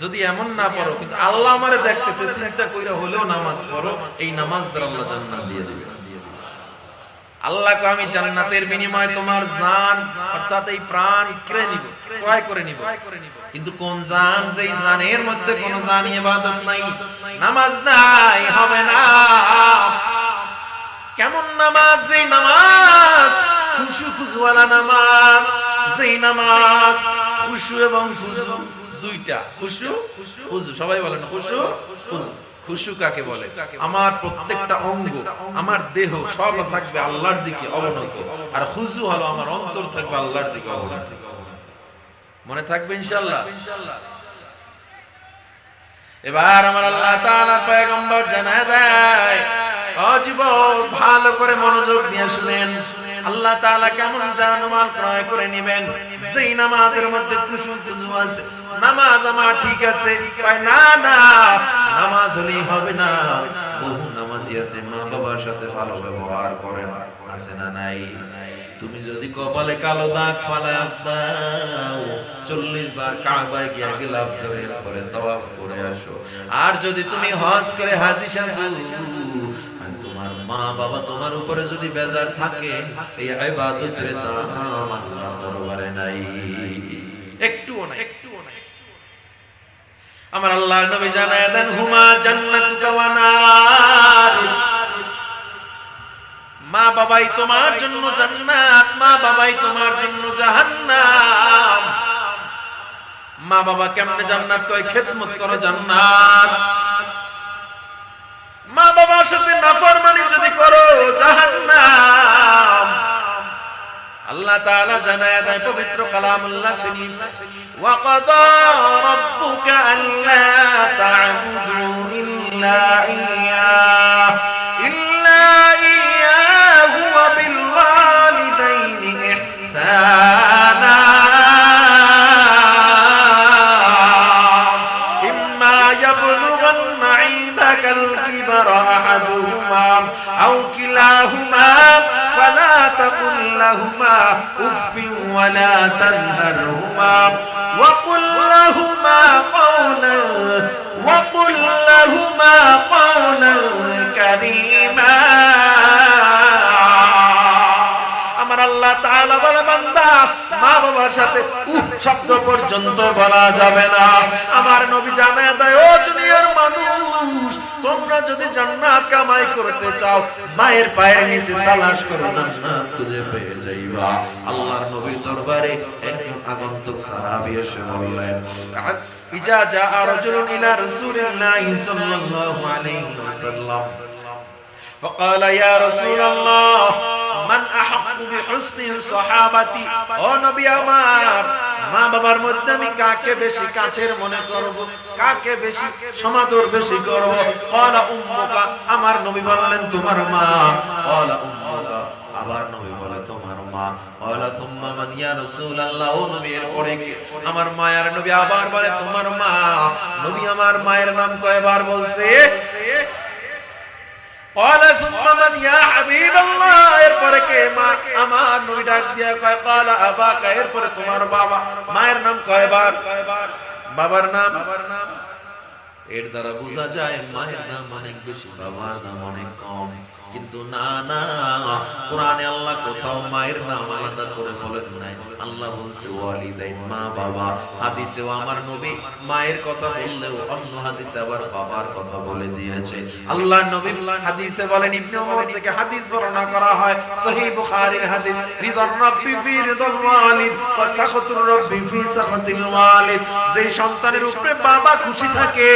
যদি এমন না পড়ো কিন্তু আল্লাহ আমারে দেখতেছে চিন্তা কইরা হলেও নামাজ পড়ো, এই নামাজ দ্বারা আল্লাহ জান্নাত দিয়ে দিবে। আল্লাহকে আমি জান্নাতের বিনিময়ে তোমার জান অর্থাৎ এই প্রাণ ক্রয় করে নিব। কিন্তু কোন জান? যেই জানের মধ্যে কোন জানি ইবাদত নাই, নামাজ নাই, হবে না। কেমন নামাজ? যেই নামাজ খুশু খুজুওয়ালা নামাজ, যেই নামাজ খুশু এবং খুজু দুইটা। খুশু খুজু, সবাই বলেন খুশু খুজু। খুশু কাকে বলে? আমার প্রত্যেকটা অঙ্গ, আমার দেহ সব থাকবে আল্লাহর দিকে অবনত, আর খুশু হলো আমার অন্তর থাকবে আল্লাহর দিকে অবনত। মনে থাকবে ইনশাআল্লাহ। এবার আমার আল্লাহ তাআলার পয়গম্বর জানায় দেয়, ও যুবক ভালো করে মনোযোগ দিয়ে শুনেন, আল্লাহ তাআলা কেমন জানমাল ক্রয় করে নেবেন যেই নামাজের মধ্যে খুশু খুজু আছে। নামাজ আমার ঠিক আছে, কয় না না নামাজ হলেই হবে না, বহু নামাজি আছে মা বাবার সাথে ভালো ব্যবহার করে না, আছে না নাই? তুমি যদি কপালে কালো দাগ ফালায় দাও, 40 বার কাবায় গিয়ে গিলাফ ধরে পরে তাওয়াফ করে আসো, আর যদি তুমি হজ করে হাজী সাজু, আর তোমার মা বাবা তোমার উপরে যদি বেজার থাকে, এই ইবাদতের দাম আল্লাহর দরবারে নাই, একটুও নাই, একটুও নাই। আমার আল্লাহর নবী জানায় দেন, হুমা জান্নাতুকা ওয়া নার, মা বাবাই তোমার জন্য জান্নাত, মা বাবাই তোমার জন্য জাহান্নাম। মা বাবা কেমনে জান্নাত? কয় খেদমত করো জান্নাত। মা বাবার সাথে নাফরমানি যদি করো জাহান্নাম। আল্লাহ তাআলা জানায় দেয় পবিত্র কালামুল্লাহ শরীফ, ওয়া কাদা রাব্বুকা আল্লা তা'বুদু ইল্লা ইয়্যাহু أو كلاهما فلا تقل لهما أف ولا تنهرهما وقل لهما قولا كريما। আমার আল্লাহ তাআলা বলে, বান্দা মা বাবার সাথে শব্দ পর্যন্ত বলা যাবে না। আমার নবী জানায় দেয়, ও দুনিয়ার মানুষ, তোমরা যদি জান্নাত কামাই করতে চাও, মায়ের পায়ের নিচে তালাশ করো, জান্নাত খুঁজে পেয়ে যাইবা। আল্লাহর নবীর দরবারে একজন আগন্তুক সাহাবী এসে বললেন, ইজা জাআ রাজুলুন ইলা রাসূলিল্লাহি সাল্লাল্লাহু আলাইহি ওয়াসাল্লাম فقال يا رسول الله من احق بحسن صحابتي, ও নবী আমার, মা বাবার মধ্যে আমি কাকে বেশি কাছের মনে করব, কাকে বেশি সমাদর বেশি করব? ক্বালা উম্মুকা, আমার নবী বললেন তোমার মা। ক্বালা উম্মুকা, আবার নবী বলে তোমার মা। ক্বালা থুম্মা মান ইয়া রাসূলুল্লাহ, ও নবী এরপরে কে? আমার মায়ের নবী আবার বলে তোমার মা। নবী আমার মায়ের নাম কয়বার বলছে? ক্বালা থুম্মা মান ইয়া হাবিবাল্লাহ, এরপরে কে? মা। আমার নবী ডাক দিয়া কয় ক্বালা আবাকা, এরপরে তোমার বাবা। মায়ের নাম কয়বার? বাবার নাম। এর দ্বারা বোঝা যায় মায়ের নাম অনেক বেশি, বাবার নাম অনেক কম। কিন্তু না না, কোরআনে আল্লাহ কোথাও মায়ের নাম আলাদা করে বলেন নাই। আল্লাহ বলছে ওয়ালিদাইন, মা বাবা। হাদিসেও আমার নবী মায়ের কথা বললেও অন্য হাদিসে আবার বাবার কথা বলে দিয়েছে। আল্লাহর নবী হাদিসে বলেন, ইবনে ওমর থেকে হাদিস বর্ণনা করা হয়, সহিহ বুখারীর হাদিস, রিদার রাব্বি ফি রিদাল ওয়ালিদ ওয়া সাখাতুর রাব্বি ফি সাখাতিল ওয়ালিদ। যেই সন্তানের উপরে বাবা খুশি থাকে,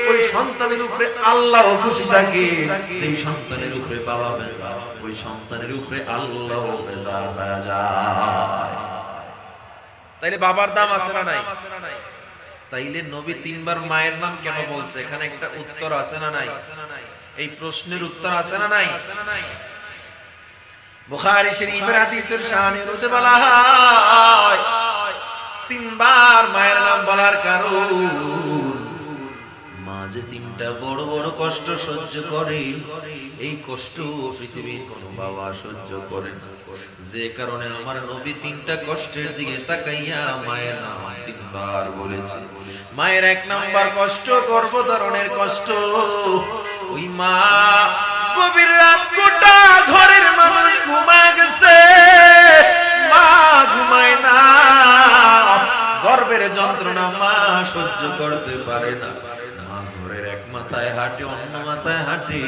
ওই সন্তানের উপরে আল্লাহও খুশি থাকে। যেই সন্তানের উপরে বাবা বেজার, ওই সন্তানের উপরে আল্লাহ বেজার হয়ে যায়। তাইলে বাবার দাম আছে না নাই? তাইলে নবী 3 বার মায়ের নাম কেন বলছে? এখানে একটা উত্তর আছে না নাই? এই প্রশ্নের উত্তর আছে না নাই? বুখারী শরীফের হাদিসের শানে রতে বলা হয় 3 বার মায়ের নাম বলার কারণ, যে 3টা বড় বড় কষ্ট সহ্য করে, এই কষ্ট পৃথিবীর কোন বাবা সহ্য করে না। যে কারণে আমার নবী 3টা কষ্টের দিকে তাকাইয়া মায়ের নাম 3 বার বলেছে। মায়ের 1 নাম্বার কষ্ট গর্ভধারণের কষ্ট। ওই মা গভীর রাত, গোটা ঘরের মানুষ ঘুমায় গেছে, মা ঘুমায় না। গর্ভের যন্ত্রণা মা সহ্য করতে পারে না। মাথায় হাঁটে, অন্য মাথায় হাঁটে,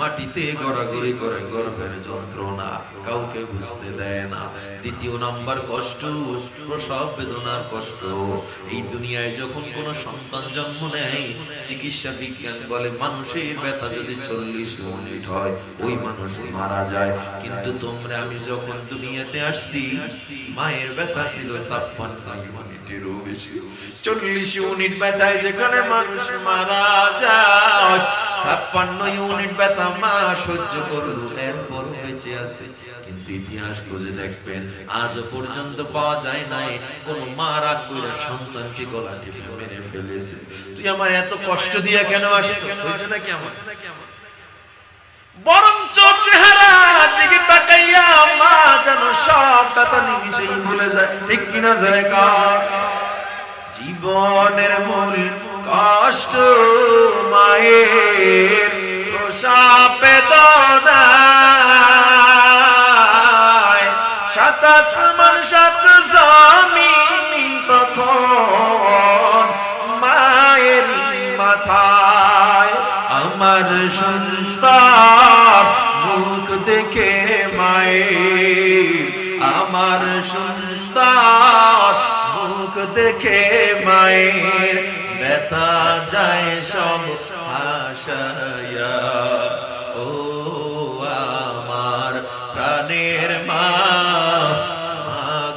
মাটিতে গড়াগড়ি করে গর্ভের যন্ত্রণা কাউকে বুঝতে দেয় না। দ্বিতীয় নাম্বার কষ্ট প্রসব বেদনার কষ্ট। এই দুনিয়ায় যখন কোনো সন্তান জন্ম নেয়, চিকিৎসা বিজ্ঞান বলে মানুষের ব্যথা যদি 40 ইউনিট হয় ওই মানুষ মারা যায়। কিন্তু তোমরা আমি যখন দুনিয়াতে আসছি মায়ের ব্যথা ছিল 56 ইউনিটেরও বেশি। 40 ইউনিট ব্যথায় যেখানে মানুষ মারা যায়, 56 ইউনিট ব্যথা মা সহ্য করল, এরপর বেঁচে আছে। কিন্তু ইতিহাস খুঁজে দেখবেন আজও পর্যন্ত পাওয়া যায় নাই কোন মা রাগ করে সন্তানকে গলা টিপে মেরে ফেলেছে। তুই আমার এত কষ্ট দিয়ে কেন আসছো? হয়েছে নাকি আমার? বরঞ্চ চেহারা দিকে তাকাইয়া মা যেন সব ব্যথা নিমিষেই ভুলে যায়। ঠিক কিনা জায়গা? জীবনের মূল কষ্ট মায়ের প্রসব বেদনায়, 7 আসমান 7 জমিন তখন মায়ের মাথায়। আমার সুন্দর মুখ দেখে মায়ের, আমার সুন্দর মুখ দেখে মায়ের ব্যথা যায় সব হাসায়া। ও আমার প্রাণের মা,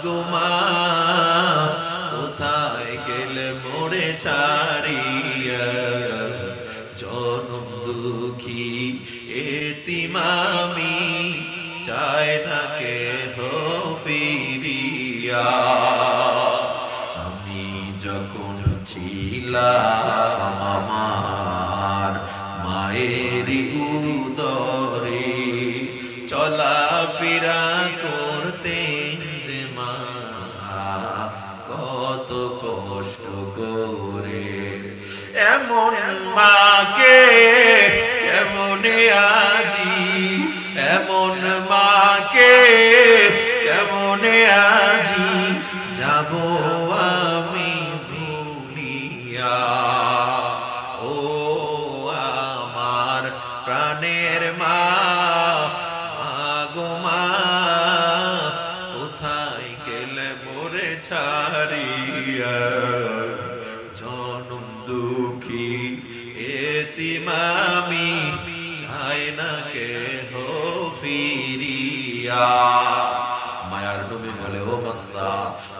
গো মা কোথায় গেলে মোরে ছাড়িয়া? জনম দুঃখী এতিম আমি, চাই না কেহ ফিরিয়া। আমি যখন ছিলাম আমার মায়ের উদরে, চলাফেরা করতেন যে মা কত কষ্ট করে। এমন মাকে কেমনে আজি, এমন মাকে কেমনে আজি যাব আমি ভুলিয়া। ও আমার প্রাণের মা, গো মা কোথায় গেলে মোরে ছাড়িয়া? জনম দুঃখী এতিম আমি, চাই না কেহ ফিরিয়া। মায়ার নবী বলে, ও বান্দা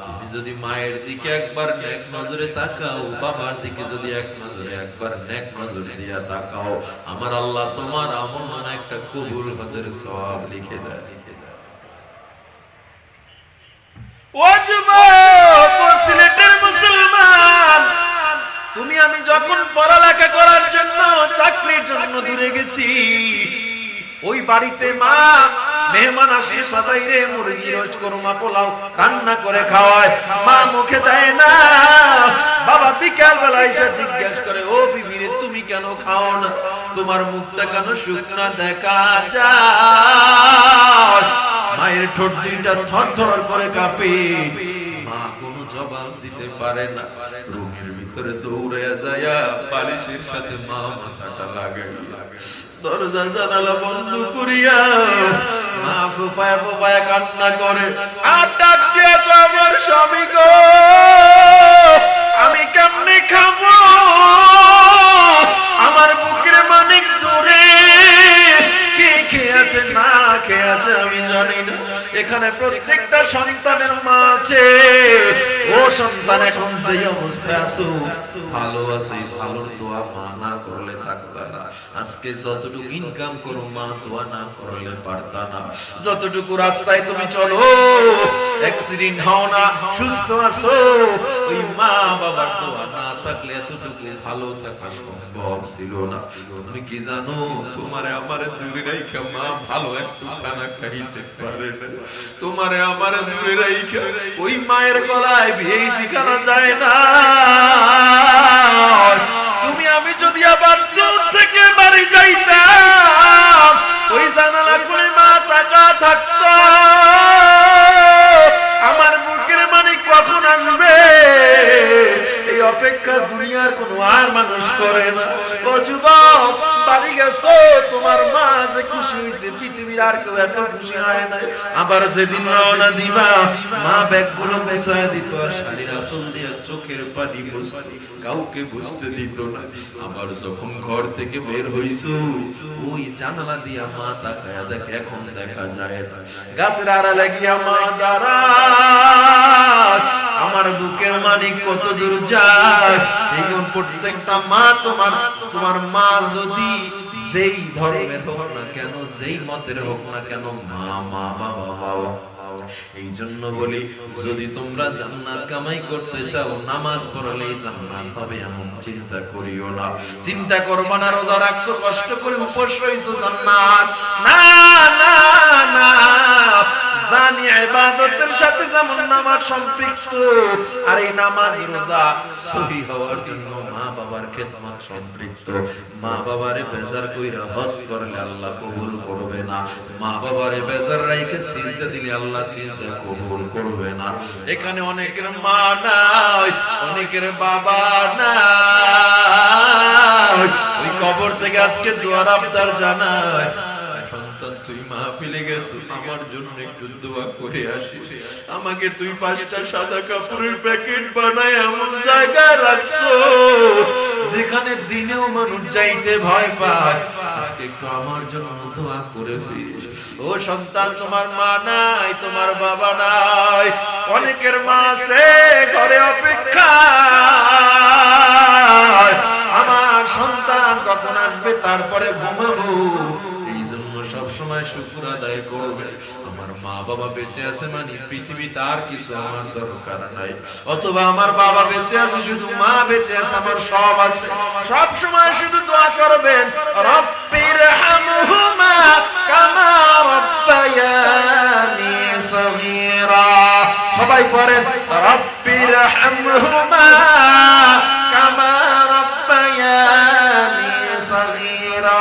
তুমি যদি মায়ের দিকে একবার নেক নজরে তাকাও, বাবার দিকে যদি এক নজরে একবার নেক নজরে দিয়া তাকাও, আমার আল্লাহ তোমার আমল নামে একটা কবুল হজের সওয়াব লিখে দেয়। ও যুবক, ও সিলেটের মুসলমান, তুমি আমি যখন পড়ালেখা করার জন্য চাকরির জন্য দূরে গেছি, ওই বাড়িতে মা মেহমান আসে সবাই রে মুরগি রোস্ট কোরমা পোলাও রান্না করে খাওয়ায়, মা মুখে দেয় না। বাবা বিকাল বেলা এসে জিজ্ঞেস করে, ও বিবি রে তুমি কেন খাও না? তোমার মুখটা কেন শুকনা দেখা যায়? মায়ের ঠোঁট দুইটা থরথর করে কাঁপে। মা কোনো জবাব দিতে পারে না। রুমের ভিতরে দৌড়ে যায়, বালিশের সাথে মা মাথাটা লাগাই, দরজা জানালা বন্ধ করিয়া মা ফুফায়া ফুফায়া কান্না করে। আর ডাক দিয়া তো, আমার স্বামী গো, আমি কেমনে খাবো? আমার বুকের মানিক দূরে, কে খেয়ে আছে না খেয়ে আছে আমি জানি না। এখানে প্রত্যেকটা সন্তানের মা আছে। ও সন্তান, এখন যে অবস্থায় আছো, ভালো আছো, ভালোর দোয়া মা না করলে থাকতা না। আজকে যতটুকু ইনকাম করো মা দোয়া না করলে পারতা না। যতটুকু রাস্তায় তুমি চলো, অ্যাক্সিডেন্ট হও না, সুস্থ আছো, ওই মা বাবার দোয়া না থাকলে এতটুকু ভালো থাকা সম্ভব ছিল না। তুমি কি জানো, তোমারে আমারে দূরে রাইখা মা ভালো একটু খানা খাইতে পারে না। তোমারে আমারে দূরে রাইখা ওই মায়ের গলায় ভিআইপি খানা যায় না। তুমি আমি যদি আবার দূর থেকে বাড়ি যাইতাম, ওই জানালা খুলে মা টাকা থাকতো, আমার বুকের মানিক কখন আসবে এই অপেক্ষা দুনিয়ার কোন আর মানুষ করে না। ও যুবক, বাড়ি গেছো, তোমার মা ডাকেও এত খুশি হয় না। আবার যেদিন রওনা দিবা মা ব্যাগগুলো গোছায় দিত আর শালীর আসল দিয়ে চোখের পানি মুছতো, কাউকে বুঝতে দিত না। আবার যখন ঘর থেকে বের হইছো ওই জানালা দিয়া মা তাকায়া দেখে, এখন দেখা যায় না। গাছের আড়ালে গিয়া মা দাঁড়ায়, আমার বুকের মানিক কত দূর যায়। এইরকম প্রত্যেকটা মা তোমার মা যদি যেই ধর্মের হোক না কেন, যেই মতের হোক না কেন, মা মা বাবা বাবা। এই জন্য বলি, যদি তোমরা জান্নাত কামাই করতে চাও নামাজ পড়লেই জান্নাত হবে এমন চিন্তা করিও না। চিন্তা করবা না রোজা রাখছো, কষ্ট করে উপোস রইছো, জান্নাত না না না। জানি ইবাদতের সাথে যেমন নামাজ সম্পৃক্ত, আর এই নামাজ রোজা সহি হওয়ার জন্য মা বাবার খেদমত সম্পৃক্ত। মা বাবারে বেজার কইরা হজ করলে আল্লাহ কবুল করবে না, মা বাবারে বেজার রাইখে সিজদা দিলে আল্লাহ সিজদা কবুল করবে না। এখানে অনেকের মা নাই, অনেকের বাবা নাই, ওই কবর থেকে আজকে দোয়ার আবদার জানায়, সন্তান তুই মাহফিলে গেছো, আমার জন্য একটু দোয়া করে আসিস। আমাকে তুই 5টা সাদা কাপড়ের প্যাকেট বানায় এমন জায়গায় রাখছো যেখানে দিনেও মানুষ যাইতে ভয় পায়, আজকে একটু আমার জন্য দোয়া করে ফিরিস। ও সন্তান, তোমার মা নাই, তোমার বাবা নাই, অনেকের মা আছে ঘরে অপেক্ষা, আমার সন্তান কখন আসবে তারপরে ঘুমাবো। সব সময় শুকর আদায় করবে, আমার মা বাবা বেঁচে আছে মানে পৃথিবীতে আর কিছু আমার দরকার নাই। অথবা আমার বাবা বেঁচে আছে, শুধু মা বেঁচে আছে, আমার সব আছে। সব সময় শুধু দোয়া করবেন, রব্বির হামহুমা কামা রব্বায়ানি সগীরা। সবাই পড়েন, রব্বির হামহুমা কামা রব্বায়ানি সগীরা।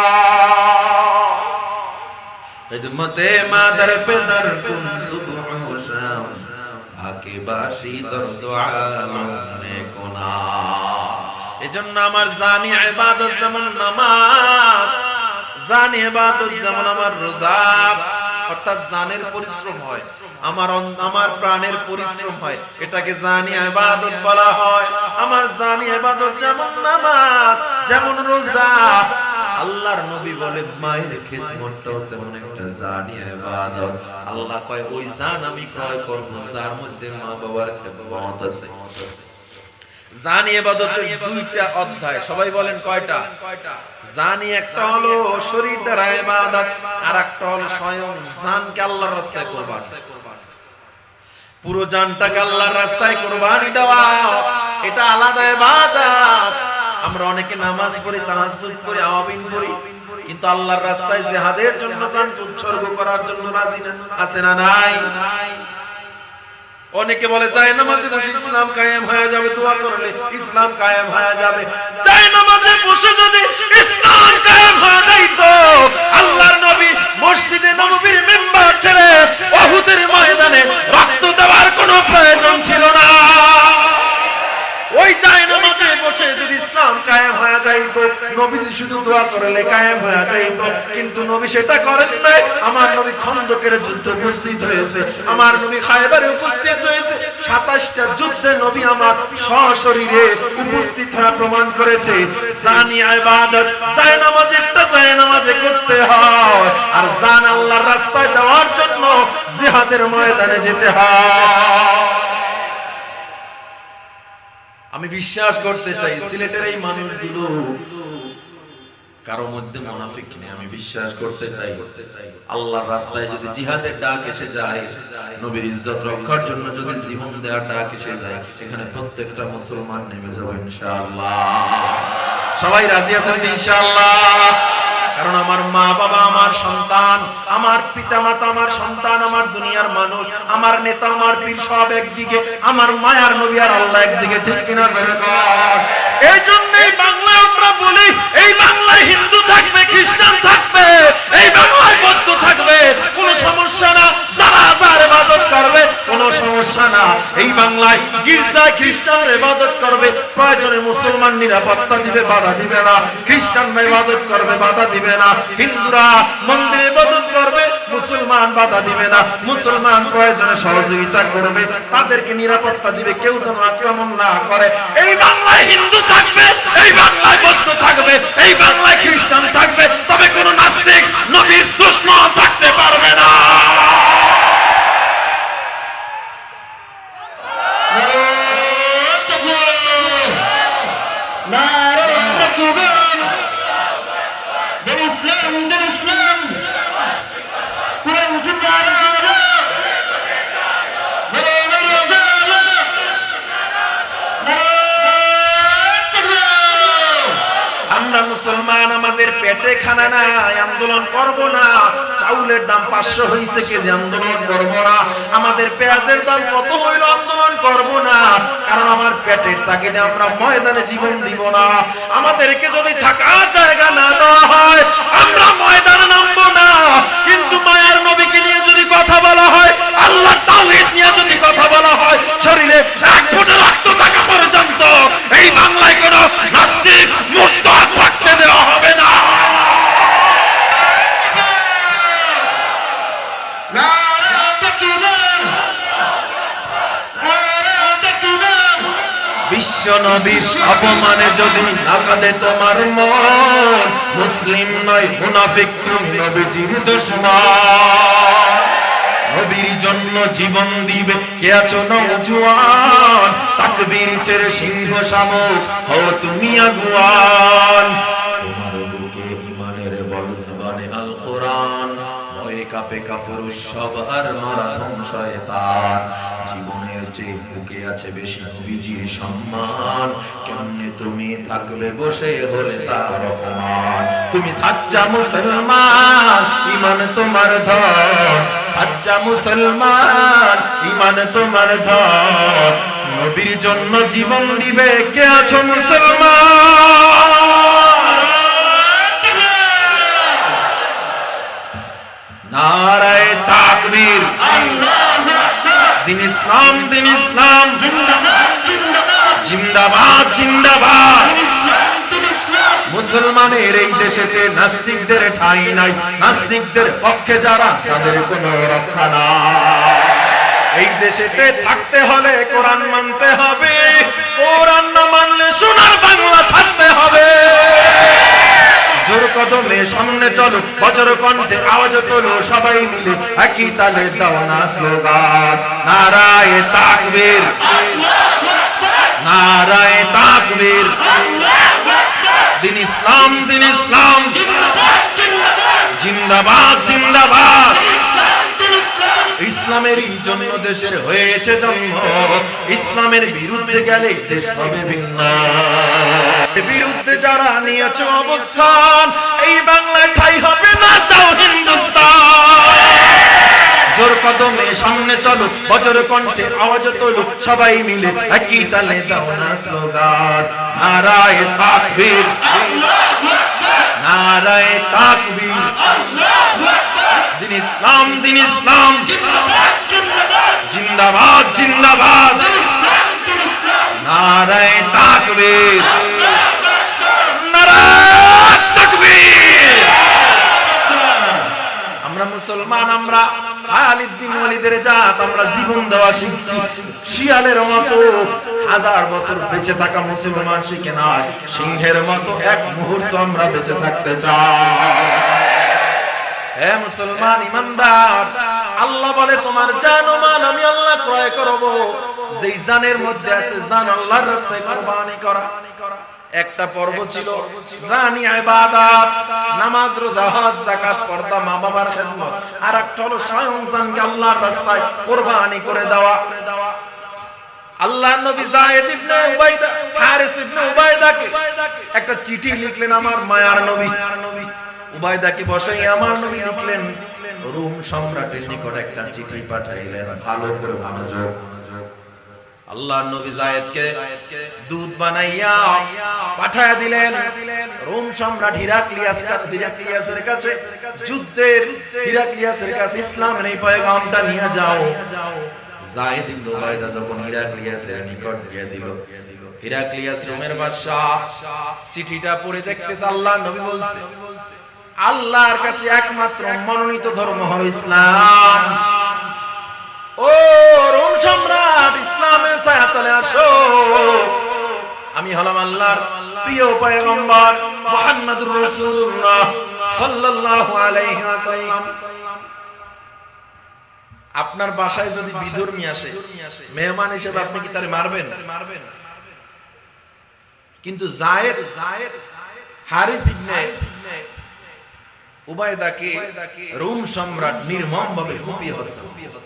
খিদমতে মাদার পে দর কুন সুবহ শাম, আকে বাসি দর্দ আলম নে কোনা। এজন্য আমার জানি ইবাদত যেমন নামাজ, জানি ইবাদত যেমন আমার রোজা, অর্থাৎ জানের পরিশ্রম হয়, আমার প্রাণের পরিশ্রম হয়, এটাকে জানি ইবাদত বলা হয়। আমার জানি ইবাদত যেমন নামাজ, যেমন রোজা। আল্লাহর নবী বলে মায়ের খিদমতটাও তেমন একটা জানি ইবাদত। আল্লাহ কয় ওই জান আমি ক্রয় করব যার মধ্যে মা বাবার খিদমত আছে। জানি ইবাদতের 2টা অধ্যায়, সবাই বলেন কয়টা? জানি একটা হলো শরীর দ্বারা ইবাদত, আর একটা হলো স্বয়ং জানকে আল্লাহর রাস্তায় কুরবান, পুরো জানটাকে আল্লাহর রাস্তায় কুরবানি দেওয়া, এটা আলাদা ইবাদত। আমরা অনেকে নামাজ পড়ি, তাহাজ্জুদ পড়ি, আওয়াবিন পড়ি, কিন্তু আল্লাহর রাস্তায় জিহাদের জন্য জানকে উৎসর্গ করার জন্য রাজি না, আছে না নাই? অনেকে বলে যায় নামাজে বসে ইসলাম কায়েম হয়ে যাবে, দোয়া করলে ইসলাম কায়েম হয়ে যাবে। যায় নামাজে বসে যদি ইসলাম কায়েম হয়ে যাইতো, আল্লাহর নবী মসজিদে নববীর মিম্বার ছেড়ে উহুদের ময়দানে রক্ত দেওয়ার কোনো প্রয়োজন ছিল না। ওই যায় নামাজে বসে যদি ইসলাম কায়েম হয়ে যাইতো, নবীজি শুধু দোয়া করলে কায়েম হয়ে যাইতো, কিন্তু নবী সেটা করেন নাই। আমার নবী খন্দকের যুদ্ধে উপস্থিত হয়েছে, আমার নবী খায়বারে উপস্থিত হয়েছে, 27টা যুদ্ধে নবী আমার সশরীরে উপস্থিত হয়ে প্রমাণ করেছে জানি ইবাদত যায় নামাজেরটা যায় নামাজে করতে হয়, আর জান আল্লাহর রাস্তায় দেওয়ার জন্য জিহাদের ময়দানে যেতে হয়। আমি বিশ্বাস করতে চাই সিলেটের এই মানুষগুলো কারো মধ্যে মুনাফিক নেই। আমি বিশ্বাস করতে চাই আল্লাহর রাস্তায় যদি জিহাদের ডাক এসে যায়, নবীর ইজ্জত রক্ষার জন্য যদি জীবন দেওয়ার ডাক এসে যায়, সেখানে প্রত্যেকটা মুসলমান নেমে যাবে ইনশাআল্লাহ। সবাই রাজি আছেন ইনশাআল্লাহ? কারণ আমার মা বাবা আমার সন্তান, আমার পিতা মাতা আমার সন্তান, আমার দুনিয়ার মানুষ, আমার নেতা আমার পীর সব একদিকে, আমার মায়ার নবী আর আল্লাহ একদিকে, ঠিক কিনা? এই জন্যই বাংলায় আমরা বলি, এই বাংলায় হিন্দু থাকবে, খ্রিস্টান থাকবে, এই বাংলায় বৌদ্ধ থাকবে, কোনো সমস্যা না। যারা যার ইবাদত করবে কোনো সমস্যা না। এই বাংলায় গির্জায় খ্রিস্টানরা ইবাদত করবে, প্রয়োজনে মুসলমান নিরাপত্তা দিবে, বাধা দিবে না। খ্রিস্টানরা ইবাদত করবে, বাধা দিবে না। হিন্দুরা মন্দিরে ইবাদত করবে, মুসলমান বাধা দিবে না। মুসলমান প্রয়োজনে সহযোগিতা করবে, তাদেরকে নিরাপত্তা দিবে, কেউ যেন আক্রমণ না করে। এই বাংলায় হিন্দু থাকবে, এই বাংলায় বৌদ্ধ থাকবে, এই বাংলায় খ্রিস্টান থাকবে, তবে কোন নাস্তিক নবীর দুশমন থাকতে পারবে না। মুসলমান আমাদের পেটে খানা নাই, আন্দোলন করব না। চাউলের দাম 500 হইছে কেজি, আন্দোলন করব না। আমাদের পেঁয়াজের দাম কত হইল, আন্দোলন করব না। কারণ আমার পেটের তাগিদে আমরা ময়দানে জীবন দিব না। আমাদেরকে যদি থাকার জায়গা না দেওয়া হয়, আমরা ময়দানে নামবো না। কিন্তু মায়ার নবীকে নিয়ে যদি কথা বলা হয়, আল্লাহর তাওহীদ নিয়ে যদি কথা বলা হয়, শরীরে এক ফোঁটা রক্ত থাকা পর্যন্ত এই বাংলায় কোনো নাস্তিক মুক্ত থাকতে দেওয়া হবে না। বিশ্ব নবীর অপমানে যদি না কাঁদে তোমার মন, মুসলিম নয় মুনাফিক, তুমি নবীজির দুশমন। নবীর জন্য জীবন দিবে কে আছো নওজোয়ান, তাকবীর ছেড়ে সিংহ শাবক হও তুমি আগুয়ান। তোমার বুকে ঈমানের বল জবানে আল কোরআন, ভয়ে কাঁপে কাপুরুষ সব আর মারাধম শয়তান। জীবনের চেয়ে বুকে আছে বেশি নবীজির সম্মান, কেমনে তুমি থাকবে বসে হলে তার অপমান। তুমি সাচ্চা মুসলমান, ঈমান তোমার ধন, সাচ্চা মুসলমান, ঈমান তোমার ধন। নবীর জন্য জীবন দিবে কে আছো মুসলমান? নারায়ে তাকবীর, দিন ইসলাম, দিন ইসলাম, জিন্দাবাদ, জিন্দাবাদ। মুসলমানের এই দেশেতে নাস্তিকদের ঠাঁই নাই, নাস্তিকদের পক্ষে যারা তাদের কোনো রক্ষা নাই। এই দেশেতে থাকতে হলে কোরআন মানতে হবে, কোরআন না মানলে সোনার বাংলা ছাড়তে হবে। জোর কদমে সামনে চলো, বজ্র কণ্ঠে আওয়াজ তোলো, সবাই মিলে একই তালে দাও না স্লোগান, নারায়ে তাকবীর, নারায়ে তাকবীর। দিন ইসলাম, দিন ইসলাম, জিন্দাবাদ, জিন্দাবাদ। ইসলামেরই জন্য দেশের হয়েছে জন্ম, ইসলামের বিরুদ্ধে গেলে দেশ হবে ভিন্ন। বিরুদ্ধে যারা নিয়েছে অবস্থান, এই বাংলায় ঠাঁই হবে না, যাও হিন্দুস্তান। জোর কদমে সামনে চলো, বজ্র কণ্ঠে আওয়াজ তোলো, সবাই মিলে একই তালে দাও না স্লোগান, নারায়ে তাকবীর, নারায়ে তাকবীর। দিন ইসলাম, দিন ইসলাম, জিন্দাবাদ, জিন্দাবাদ, নারায়ে তাকবীর, নারায়ে তাকবীর। আমরা মুসলমান, আমরা খালিদ বিন ওয়ালিদের জাত, আমরা জীবন দেওয়া শিখছি। শিয়ালের মতো 1000 বছর বেঁচে থাকা মুসলমান শিখে নাই, সিংহের মতো এক মুহূর্ত আমরা বেঁচে থাকতে চাই। হে মুসলমান ইমানদার, আল্লাহ বলে তোমার জান ও মাল আমি আল্লাহ ক্রয় করব, যেই জানের মধ্যে আছে জান আল্লাহর রাস্তায় কুরবানি করা। একটা পর্ব ছিল জানি ইবাদত, নামাজ রোজা হজ যাকাত পর্দা মা বাবার খেদমত, আর একটা হলো স্বয়ং জানকে আল্লাহর রাস্তায় কুরবানি করে দেওয়া। আল্লাহর নবী যায়েদ ইবনে উবাইদা, হারিস ইবনে উবাইদাকে একটা চিঠি লিখলেন, আমার মায়ার নবী উবাইদাকে বসাই আমার নবী লিখলেন, রোম সম্রাটের নিকট একটা চিঠি পাঠাইলেন। ভালো করে মনোযোগ। আল্লাহর নবী যায়েদকে দূত বানাইয়া পাঠায়া দিলেন রোম সম্রাট হিরাক্লিয়াসের কাছে, যুদ্ধের হিরাক্লিয়াসের কাছে ইসলামের এই পয়গামটা নিয়ে যাও। যায়েদ ইবনে উবাইদা যখন হিরাক্লিয়াসের নিকট গিয়ে দিল, হিরাক্লিয়াস রোমের বাদশা চিঠিটা পড়ে দেখতেছে আল্লাহর নবী বলছে আল্লাহর কাছে একমাত্র মনোনীত ধর্ম হলো ইসলাম। ও রোম সম্রাট, ইসলামের ছায়াতলে আসো। আমি হলাম আল্লাহর প্রিয় পয়গম্বর মুহাম্মদুর রাসূলুল্লাহ সাল্লাল্লাহু আলাইহি ওয়াসাল্লাম। আপনার বাসায় যদি বিধর্মী আসে, মেহমান হিসেবে আপনি কি তারে মারবেন? কিন্তু যায়েদ হারিস ইবনে উবাইদাকে রোম সম্রাট নির্মমভাবে কুপিয়ে হত্যা করেছে।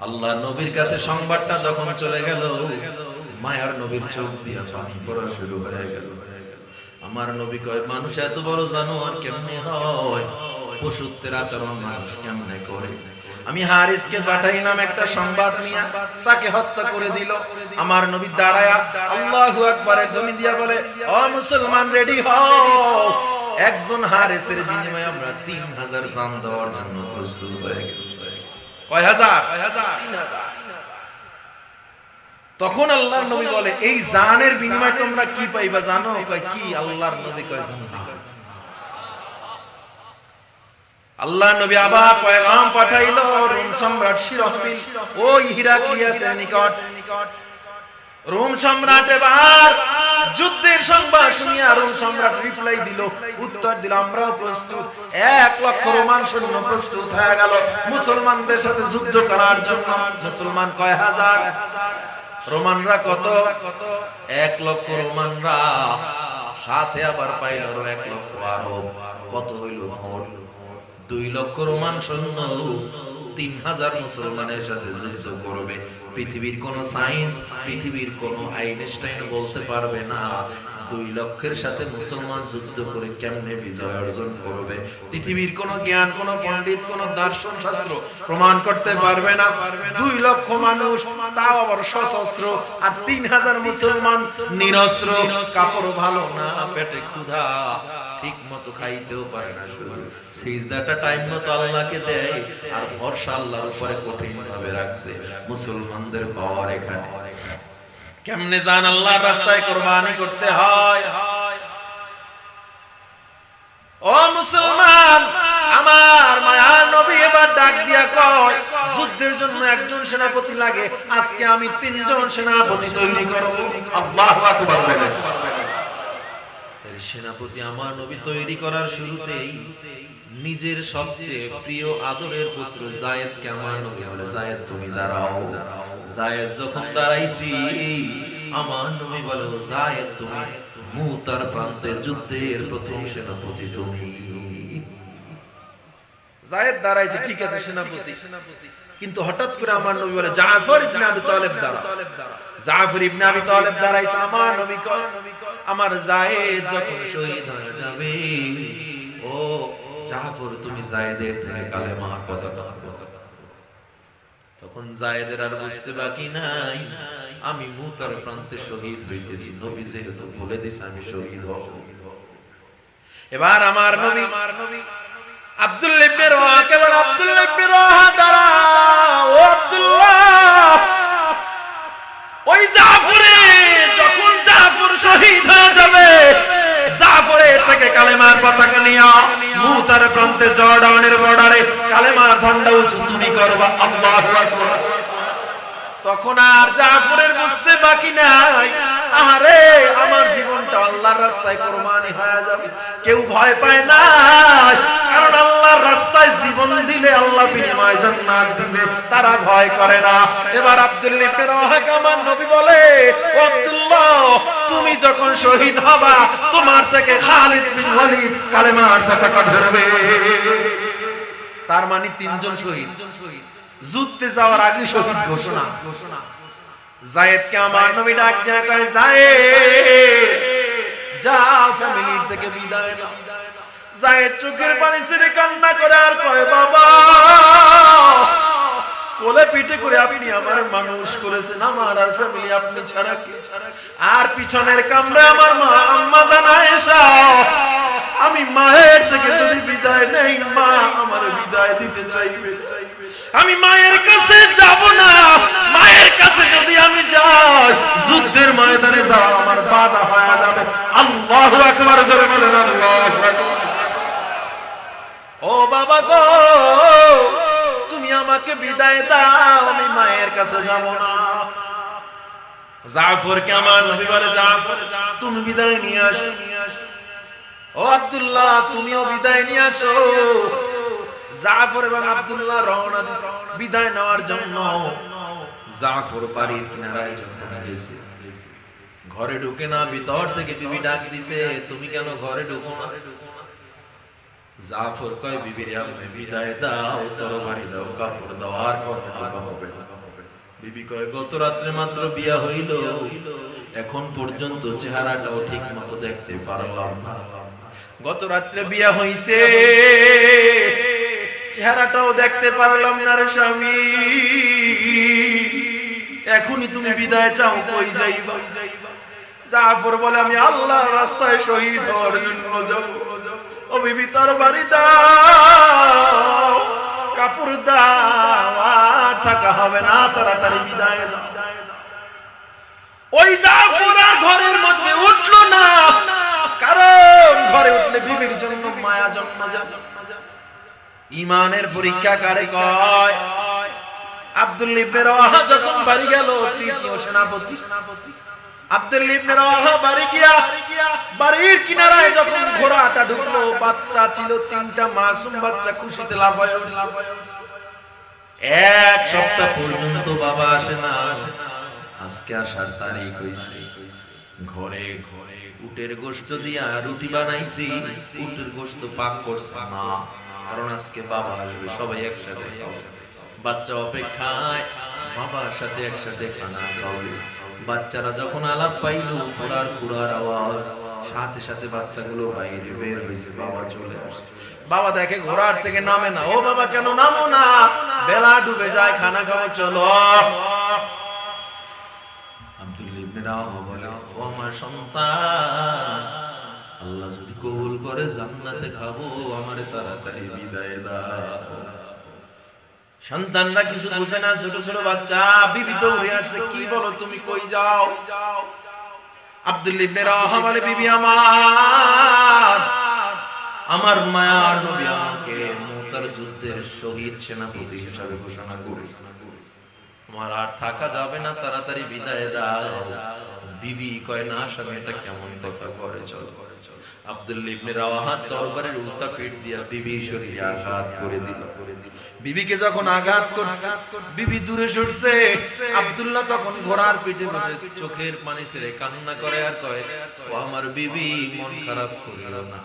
আল্লাহ নবীর কাছে সংবাদটা যখন চলে গেল, মায়ার নবীর চোখ দিয়ে পানি পড়া শুরু হয়ে গেল। আমার নবী কয়, মানুষ এত বড় জানোয়ার কেমনে হয়? পশুত্বের আচরণ মানুষ কেমনে করে? আমি হারিসকে পাঠাইলাম একটা সংবাদ নিয়ে, তাকে হত্যা করে দিল। আমার নবী দাঁড়ায়া আল্লাহু আকবারের ধ্বনি দিয়া বলে, ও মুসলমান রেডি হও, একজন হারিসের বিনিময়ে আমরা 3000 জান দেওয়ার জন্য প্রস্তুত হয়ে গেছি। কয় হাজার? 3000। তখন আল্লাহর নবী বলে, এই জানের বিনিময়ে তোমরা কি পাইবা জানো? কয় কি? আল্লাহর নবী কয় জান্নাত। আল্লাহ নবী আবার পয়গাম পাঠাইলো রোম সম্রাট শিরহবিল ওই হিরাক্লিয়াসের নিকট। রোম সম্রাট এবার যুদ্ধের সংবাদ শুনিয়া রোম সম্রাট রিপ্লাই দিল, উত্তর দিল, আমরাও প্রস্তুত। 1 লক্ষ রোমান সৈন্য প্রস্তুত হয়ে গেল মুসলমানদের সাথে যুদ্ধ করার জন্য। মুসলমান কয় হাজার, রোমানরা কত? 1 লক্ষ রোমানরা, সাথে আবার পাইল 1 লক্ষ আরব। কত হইল? 2 লক্ষ রোমান সৈন্য 3000 মুসলমানের সাথে যুদ্ধ করবে। পৃথিবীর কোন সায়েন্স, পৃথিবীর কোন আইনস্টাইন বলতে পারবে না 2 লক্ষের সাথে মুসলমান যুদ্ধ করে কেমনে বিজয় অর্জন করবে। পৃথিবীর কোন জ্ঞান, কোন পণ্ডিত, কোন দর্শন শাস্ত্র প্রমাণ করতে পারবে না। 2 লক্ষ মানুষ, তাও আবার সশস্ত্র, আর 3000 মুসলমান নিরস্ত্র, কাপড় ভালো না, পেটে ক্ষুধা, ঠিক মতো খাইতেও পারে না, শুধু সিজদাটা টাইম মতো আল্লাহকে দেয়, আর ভরসা আল্লাহর উপরে কঠিন ভাবে রাখছে। মুসলমানদের পাওয়ার এখানে। কেমনে জান আল্লাহর রাস্তায় কুরবানি করতে হয়? ও মুসলমান, আমার মায়ার নবী এবার ডাক দিয়া কয়, যুদ্ধের জন্য একজন সেনাপতি লাগে, আজকে আমি 3 জন সেনাপতি তৈরি করব। আল্লাহু আকবার বলেন। সেনাপতি আমার নবী তৈরি করার শুরুতেই নিজের সবচেয়ে প্রিয় আদরের পুত্র যায়েদকে আমার নবী বলে, যায়েদ তুমি দাঁড়াও। যায়েদ যখন দাঁড়াইছি, আমার নবী বলে, যায়েদ তুমি মুতার প্রান্তের যুদ্ধের প্রথম সেনাপতি তুমি। যায়েদ দাঁড়াইছে, ঠিক আছে সেনাপতি, কিন্তু হঠাৎ করে আমার নবী বলে, জাফর ইবনে আবি তালেব দাঁড়া। জাফর ইবনে আবি তালেব দাঁড়াইছে। আমার নবী কয়, আমার যায়েদ যখন শহীদ হয়ে যাবে, ও জাফর তুমি যায়েদের থেকে কালেমার পতাকা। তখন যায়েদের আর বুঝতে বাকি নাই, আমি মুতার প্রান্তে শহীদ হইতেছি। নবী যেহেতু বলে দিয়েছে আমি শহীদ হব। এবার আমার নবী আব্দুল্লাহ ইবনে রওয়াহা কেবল, আব্দুল্লাহ ইবনে রওয়াহা দাঁড়া। ও আব্দুল্লাহ, ওই জাফরে যখন জাফর শহীদ হয়ে যাবে, জাফরের থেকে কালেমার পতাকা নিয়া মুতার প্রান্তে জর্ডানের বর্ডারে কালেমার ঝান্ডা উঁচু তুমি করবা। আল্লাহু আকবার। তখন আর জাফরের বুঝতে বাকি নাই, আরে আমার জীবনটা আল্লাহর রাস্তায় কুরবানি হয়ে যাবে। কেউ ভয় পায় না, কারণ আল্লাহর রাস্তায় জীবন দিলে আল্লাহ বিনিময়ে জান্নাত দিবে, তারা ভয় করে না। এবার আব্দুল্লাহ ইবনে রওয়াহাকে আমার নবী বলে, ও আব্দুল্লাহ, তুমি যখন শহীদ হবা, তোমার থেকে খালিদ বিন ওয়ালিদ কালেমার পতাকা ধরবে। তার মানে 3 জন শহীদ, যুদ্ধে যাওয়ার আগে শহীদ ঘোষণা। যায়েদকে আমার নবী ডাক দিয়া কয়, যায়েদ যাও, ফ্যামিলির থেকে বিদায় নাও। যায়েদ চোখের পানি ছেড়ে কান্না করে আর কয়, বাবা, কোলে পিঠে করে আপনি আমার মানুষ করেছেন, আমার আর ফ্যামিলি আপনি ছাড়া কি? আর পিছনের কামরে আমার মা আম্মা জান আয়েশা আমি মায়ের থেকে যদি বিদায় নেই, মা আমার বিদায় দিতে চাইবে। আমি মায়ের কাছে যাব না, মায়ের কাছে যদি আমি যাই যুদ্ধের ময়দানে যাওয়া আমার বাধা হয়ে যাবে। আল্লাহু আকবার, জোরে বলেন আল্লাহু আকবার। ও বাবা গো, তুমি আমাকে বিদায় দাও, আমি মায়ের কাছে যাব না। জাফরকে আমার নবী বলে, জাফর তুমি বিদায় নিয়ে আসো। ও আব্দুল্লাহ তুমিও বিদায় নিয়ে আসো। জাফর এবং আব্দুল্লাহ রওনা দিছে বিদায় নেওয়ার জন্য। জাফর বাড়ির কিনারায় যখন গেছে, ঘরে ঢুকে না, ভিতর থেকে বিবি ডাক দিছে, তুমি কেন ঘরে ঢুকো না? জাফর কয়, বিবি রে আমাকে বিদায় দাও, তরবারি দাও, কাপড় দাও, আর ঘরে ঢোকা হবে না। বিবি কয়, গত রাত্রে মাত্র বিয়া হইল, এখন পর্যন্ত চেহারাটাও ঠিক মতো দেখতে পারলাম না। গত রাত্রে বিয়া হইছে, চেহারাটাও দেখতে পারলাম না রে স্বামী, এখনই তুমি বিদায় চাও, কই যাইবা? জাফর বলে, আমি আল্লাহর রাস্তায় শহীদ হওয়ার জন্য যাব। ও বিবি তরবারি দাও, কাপড় দাও, আর থাকা হবে না, তাড়াতাড়ি বিদায় দাও। ওই জাফর আর ঘরের মধ্যে উঠলো না, কারণ ঘরে উঠলে বিবির জন্য মায়া জন্ম যাবে। ঈমানের পরীক্ষা কারে কয়? আব্দুল্লাহ ইবনে রাওয়াহা যখন বাড়ি গেল, তৃতীয় সেনাপতি আব্দুল্লাহ ইবনে রাওয়াহা বাড়ি গিয়া বাড়ির কিনারায় যখন ঘোড়াটা ঢুকলো, বাচ্চা ছিল, তিনটা মাসুম বাচ্চা খুশিতে লাফায় উঠল। এক সপ্তাহ পর্যন্ত বাবা আসে না, আজকে আসার তারিখ হইছে। ঘরে ঘরে উটের গোশত দিয়া রুটি বানাইছি, উটের গোশত পাক করছে মা, কারণ আজকে বাবা আসবে, সবাই একসাথে খাবে। বাচ্চা অপেক্ষায় বাবার সাথে একসাথে খানা খাবে। বাচ্চারা যখন আলাপ পাইল, ঘোড়ার খুড়ার আওয়াজ, সাথে সাথে বাচ্চাগুলো বাইরে বের হয়েছে, বাবা চলে আসছে। বাবা দেখে ঘোড়ার থেকে নামে না। ও বাবা কেন নামো না? বেলা ডুবে যায়, খানা খাওয়া চলো। আব্দুল্লাহ ইবনে রাওয়াহা বলে, ও আমার সন্তান, আল্লাহ যদি কবুল করে জান্নাতে খাবো, আমারে তাড়াতাড়ি বিদায় দাও। সন্তানরা কিছু বুঝে না, ছোট ছোট বাচ্চা। বিবি দৌড়ে আসছে, কি বলো তুমি, কই যাও? আব্দুল্লাহ ইবনে রাওয়াহা বলে, বিবি আমার মায়ার নবী আমাকে মুতার যুদ্ধের শহীদ সেনাপতি হিসেবে ঘোষণা করেছে, আমার আর থাকা যাবে না, তাড়াতাড়ি বিদায় দাও। বিবি কয়, না স্বামী, এটা কেমন কথা, করে চল। আব্দুল্লাহ ইবনে রাওয়াহা তরবারির উল্টা পিঠ দিয়া বিবির শরীরে আঘাত করে দিল। বিবিকে যখন আঘাত করছে, বিবি দূরে সরছে। আব্দুল্লাহ তখন ঘোড়ার পিঠে বসে চোখের পানি ছেড়ে কান্না করে আর কয়, ও আমার বিবি, মন খারাপ করিও না,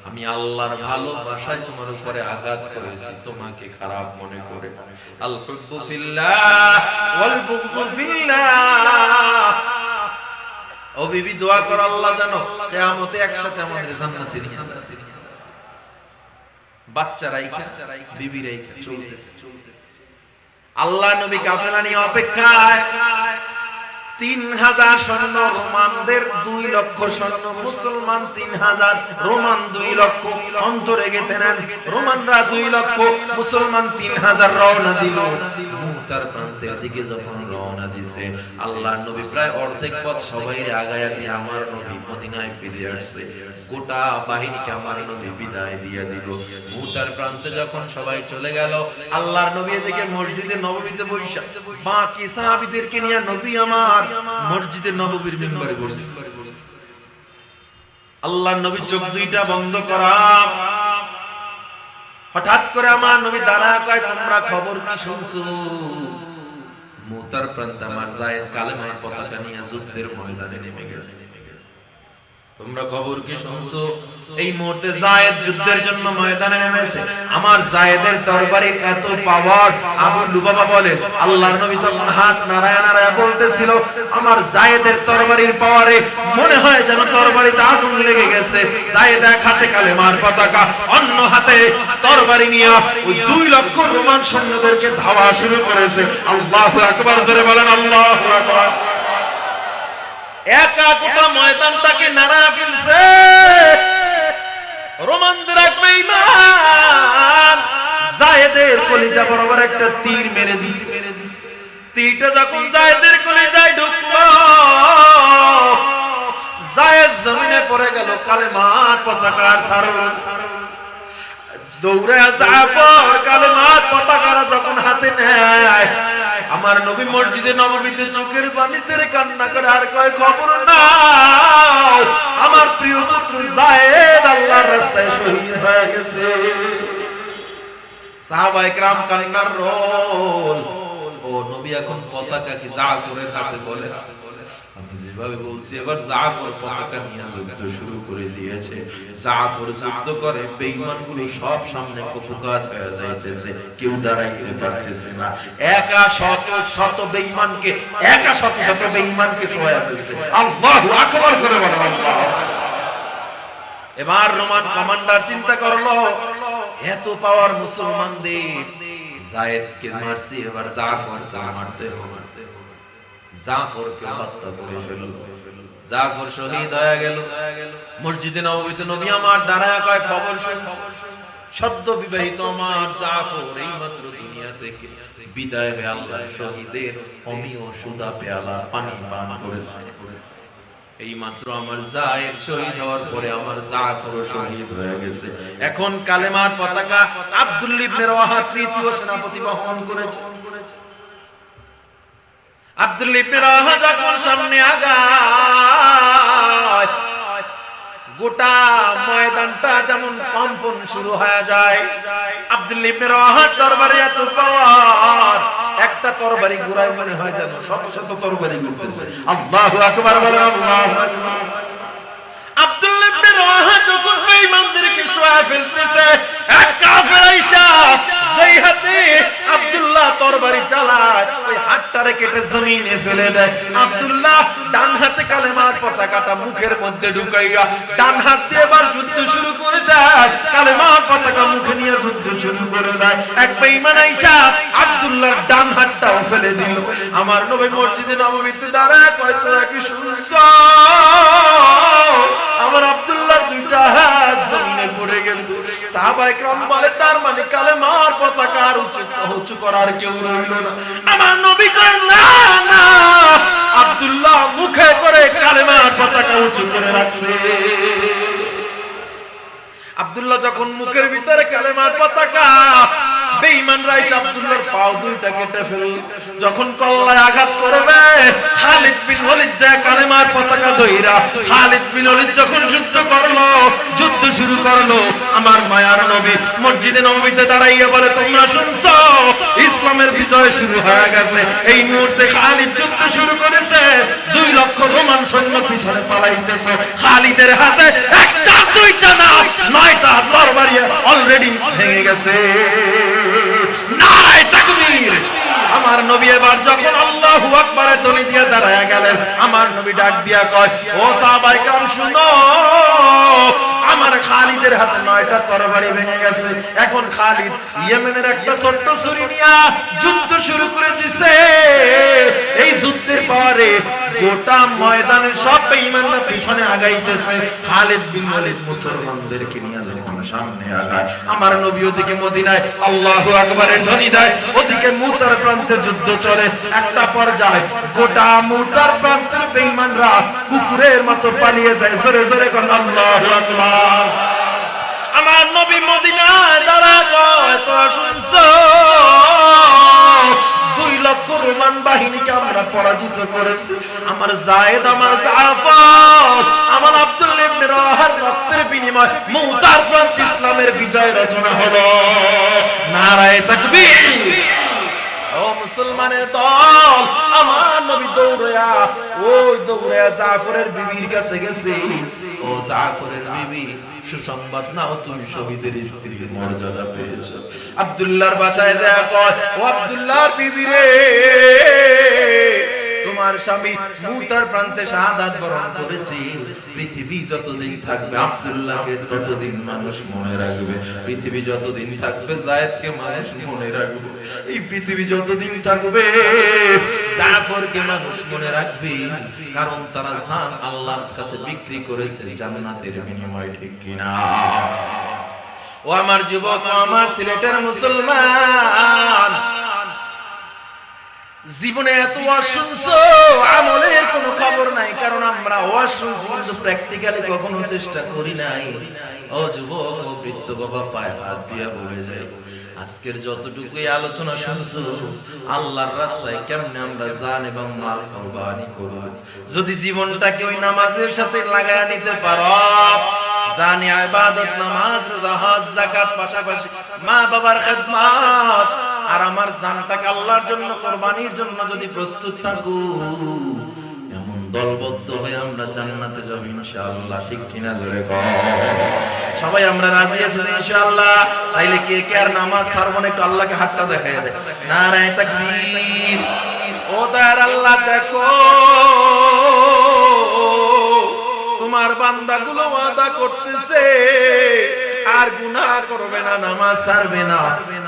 আমি আল্লাহর ভালোবাসায় তোমার উপরে আঘাত করেছি, তোমাকে খারাপ মনে করে না। আল হুব্বু ফিল্লাহ ওয়াল বুগযু ফিল্লাহ। ও বিবি, দোয়া কর আল্লাহ জানো কিয়ামতে একসাথে আমাদের জান্নাতে নিয়ে যাবে। বাচ্চারাই বিবিরাই চলতেছে। আল্লাহ নবী কাফেলা নিয়ে অপেক্ষায়। 3000 সৈন্য, রোমানদের 2 লক্ষ সৈন্য, মুসলমান 3000, রোমান 2 লক্ষ। অন্তরে গেতে নেন, রোমানরা 2 লক্ষ, মুসলমান 3000 রওনা দিল। মুতার প্রান্তের দিকে যখন রওনা দিছে, আল্লাহর নবী প্রায় অর্ধেক পথ সবাই আগায়া দিয়ে আমার নবী মদিনায় ফিরে আসছে। গোটা বাহিনীকে আমার নবী বিদায় দিয়ে দিল। মুতার প্রান্তে যখন সবাই চলে গেল, আল্লাহর নবী এদিকে মসজিদে নববীতে বসে বাকি সাহাবীদেরকে নিয়ে নবী আমার মসজিদে নববীর মিম্বরে বসে। আল্লাহর নবী চোখ দুইটা বন্ধ করা। হঠাৎ করে আমার নবী দাঁড়ায় কয়, তোমরা খবর কি শুনছো? মুতার প্রান্তে আমার যায়েদ কালেমার পতাকা নিয়ে যুদ্ধের ময়দানে নেমে গেছে। তোমরা খবর কি শুনছো? এই মুহূর্তে যায়েদ যুদ্ধের জন্য ময়দানে নেমেছে। আমার যায়েদের তরবারির এত পাওয়ার, আবু লুবাবা বলে আল্লাহর নবী তখন হাত নাড়ায় নাড়ায় বলতেছিল, আমার যায়েদের তরবারির পাওয়ারে মনে হয় যেন তরবারিতে আগুন লেগে গেছে। যায়েদ এক হাতে কালেমার পতাকা, অন্য হাতে তরবারি নিয়ে ওই 2 লক্ষ রোমান সৈন্যদেরকে ধাওয়া শুরু করেছে। আল্লাহু আকবার, জোরে বলেন আল্লাহু আকবার। একা গোটা ময়দানটাকে নাড়া ফেলছে। রোমানদের এক বেঈমান যায়েদের কলিজা বরাবর একটা তীর মেরে দিছে। তীরটা যখন যায়েদের কলিজায় ঢুকলো, যায়েদ জমিনে পড়ে গেল, কালেমার পতাকার সারল দৌড়ে জাফর কালেমার পতাকারা যখন হাতে নেয়, আমার নবী মসজিদে নববীতে চোখের পানি ছেড়ে কান্না করে আর কয়, খবর নাও আমার প্রিয় পুত্র যায়েদ আল্লাহর রাস্তায় শহীদ হয়ে গেছে। সাহাবায়ে কেরাম কান্নার রোল। ও নবী এখন পতাকা কি জাফরের হাতে বলে? আমি যেভাবে বলছি, এবার জাফর পতাকা নিয়ে যুদ্ধ শুরু করে দিয়েছে। জাফর যুদ্ধ করে, বেঈমানগুলো সব সামনে কুফুকাত হয়ে যাইতেছে, কেউ দাঁড়াইতে পারতেছে না। একা শত শত বেঈমানকে সহায় ফেলছে। আল্লাহু আকবার করে বলেন আল্লাহ। এবার রোমান কমান্ডার চিন্তা করলো, এত পাওয়ার মুসলমানদের, যায়েদকে মারছি, এবার জাফরকে মারতে হবে। জাফরকে হত্যা করে ফেলল। জাফর শহীদ হয়ে গেল। মসজিদে নববীতে নবী আমার দাঁড়ায় কয়, খবর শুনছি সদ্য বিবাহিত আমার জাফর এইমাত্র দুনিয়া থেকে বিদায় হয়ে আল্লাহ শহীদের অমীয় সুদা পেয়ালা পানি পান করেছে। এই মাত্র আমার যায়েদ শহীদ হওয়ার পরে আমার জাফরও শহীদ হয়ে গেছে। এখন কালেমার পতাকা আব্দুল্লাহ ইবনে রাওয়াহা তৃতীয় সেনাপতি বহন করেছে। আব্দুল্লাহ ইবনে রাওয়াহা যখন সামনে আগায়, গোটা ময়দানটা যেমন কম্পন শুরু হয়ে যায়। আব্দুল্লাহ ইবনে রাওয়াহার তরবারি এত পাওয়ার, একটা তরবারি ঘুরায় মনে হয় যেন শত শত তরবারি ঘুরতেছে। আল্লাহু আকবার বলেন, আল্লাহু আকবার। আব্দুল্লাহ ইবনে রাওয়াহা যখন বেঈমানদেরকে শোয়া ফেলতেছে, এক কাফের আইসা যেই হাতে আব্দুল্লাহ তরবারি চালায়, ওই হাতটারে কেটে জমিনে ফেলে দেয়। আব্দুল্লাহ ডান হাতে কালেমার পতাকাটা মুখের মধ্যে ঢুকাইয়া ডান হাত দিয়ে এবার যুদ্ধ শুরু করে দেয়। কালেমার পতাকা মুখে নিয়ে যুদ্ধ শুরু করে দেয়। এক বেঈমান আইসা আব্দুল্লাহর ডান হাতটাও ফেলে দিল। আমার নবী মসজিদে নববীতে দাঁড়ায় কয়, তোরা কি শুনছ? আমার আব্দুল্লাহর দুইটা হাত জমিনে পড়ে গেছে। সাহাবায়ে কেরাম বলে, তার মানে কালেমার পতাকা আর উঁচু করার কেউ রইল না। আমার নবী কয়, না না, আব্দুল্লাহ মুখে করে কালেমার পতাকা উঁচু করে রাখছে। আব্দুল্লাহ যখন মুখের ভিতরে কালেমার পতাকা, বেঈমানরা এসে আব্দুল্লাহর পাও দুইটা কেটে ফেলল। যখন কল্লায় আঘাত করবে, খালিদ বিন ওলীদ যে কালেমার পতাকা ধইরা, খালিদ বিন ওলীদ যখন যুদ্ধ শুরু করলো, আমার মায়ার নবী মসজিদে নববীতে দাঁড়াইয়া বলে, তোমরা শুনছো ইসলামের বিজয় শুরু হয়ে গেছে। এই মুহূর্তে খালিদ যুদ্ধ শুরু করেছে, 2 লক্ষ রোমান সৈন্য পিছনে পালাইতেছে। খালিদের হাতে একটা দুইটা না, 9টা তরবারি অলরেডি ভেঙে গেছে। নারায়ে তাকবীর। আমার নবী এবার যখন আল্লাহু আকবারের ধ্বনি দিয়ে দাঁড়ায়া গেলেন, আমার নবী ডাক দিয়া কয়, ও সাহাবায়ে কেরাম শুনো, আমার খালিদের হাতে 9টা তরবারি ভেঙে গেছে। এখন খালিদ ইয়েমেনের একটা ছোট্ট ছুরি নিয়ে যুদ্ধ শুরু করে দিছে। এই যুদ্ধের পরে গোটা ময়দানের সব বেঈমানরা পিছনে আগাইতেছে। খালিদ বিন ওলীদ মুসলমানদেরকে নিয়ে যখন সামনে আগায়, আমার নবী ওদিকে মদিনায় আল্লাহু আকবারের ধ্বনি দেয়, ওদিকে মুতার প্রান্তে যুদ্ধ চলে। একটা পর্যায়ে গোটা মুতার প্রান্তের বেঈমানরা কুকুরের মতো পালিয়ে যায়। জোরে জোরে কোন আল্লাহু আকবার। আমার নবী মদিনায় দাঁড়া কয়, তোরা শুনছো 2 লক্ষ রোমান বাহিনীকে আমরা পরাজিত করেছি। আমার যায়েদ, আমার জাফর, আমার আব্দুল্লাহ ইবনে রাওয়াহার রক্তের বিনিময়ে মুতার প্রান্তে ইসলামের বিজয় রচনা হলো। নারায়ে তাকবীর। ও মুসলমানের দল, আমার নবী দৌড়ায়া জাফরের বিবির কাছে গেছে। ও জাফরের বিবি, সুসংবাদ নাও, তুমি শহীদের স্ত্রীর মর্যাদা পেয়েছো। আব্দুল্লাহর বাসায় যায় কয়, ও আব্দুল্লাহর বিবি রে, তোমার স্বামী মুতার প্রান্তে শাহাদাত বরণ করেছে, পৃথিবী যতদিন থাকবে আব্দুল্লাহকে ততদিন মানুষ মনে রাখবে, পৃথিবী যতদিন থাকবে জায়েদকে মানুষ মনে রাখবে, এই পৃথিবী যতদিন থাকবে জাফরকে মানুষ মনে রাখবে, কারণ তারা জান আল্লাহর কাছে বিক্রি করেছে জান্নাতের বিনিময়ে, ঠিক কিনা? ও আমার যুবক, ও আমার সিলেটের মুসলমান, জীবনে এত ওয়াজ শুনছো, আমলের কোনো খবর নাই, কারণ আমরা ওয়াজ শুনছি কিন্তু প্র্যাকটিক্যালি কখনো চেষ্টা করি নাই। ও যুবক, ও বৃদ্ধ বাবা, পায়ে হাত দিয়া বলে যায়, আজকের যতটুকু আলোচনা শুনছো, আল্লাহর রাস্তায় কেমনে আমরা জান এবং মাল কুরবানি করব, যদি জীবনটাকে ওই নামাজের সাথে লাগায় নিতে পারো, জানি ইবাদত, নামাজ, রোজা, হজ, যাকাত, পাশাপাশি মা বাবার খেদমত, আর আমার জানটাকে আল্লাহর জন্য কুরবানির জন্য যদি প্রস্তুত থাকো, এমন দলবদ্ধ হয়ে আমরা জান্নাতে যাব ইনশাআল্লাহ, ঠিক কিনা? জোরে কও। সবাই আমরা রাজি আছি ইনশাআল্লাহ? তাইলে কে কে আর নামাজ ছাড়বো না, একটু আল্লাহকে হাতটা দেখায় দেয়, নারায়ে তাকবীর। ও দয়ার আল্লাহ, দেখো তোমার বান্দাগুলো ওয়াদা করতেছে আর গুনাহ করবে না, নামাজ ছাড়বে না,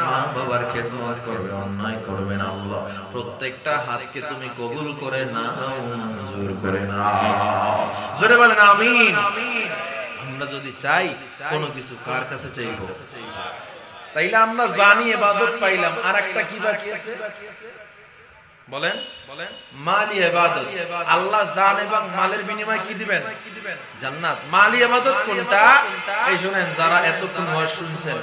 মা বাবার খেদমত করবে, অন্যায় করবে না। আল্লাহ প্রত্যেকটা হাতকে তুমি কবুল করে নাও, মঞ্জুর করে নাও। জোরে বলেন আমিন। আমরা যদি চাই কোনো কিছু, কার কাছে চাইবো? তাইলে আমরা জানি ইবাদত পাইলাম, আর একটা কি বাকি আছে? বলেন বলেন। মালি ইবাদত। আল্লাহ জান এবং মালের বিনিময়ে কি দিবেন? জান্নাত। মালি ইবাদত কোনটা? এই শুনেন, যারা এতক্ষণ ওয়াজ শুনছেন,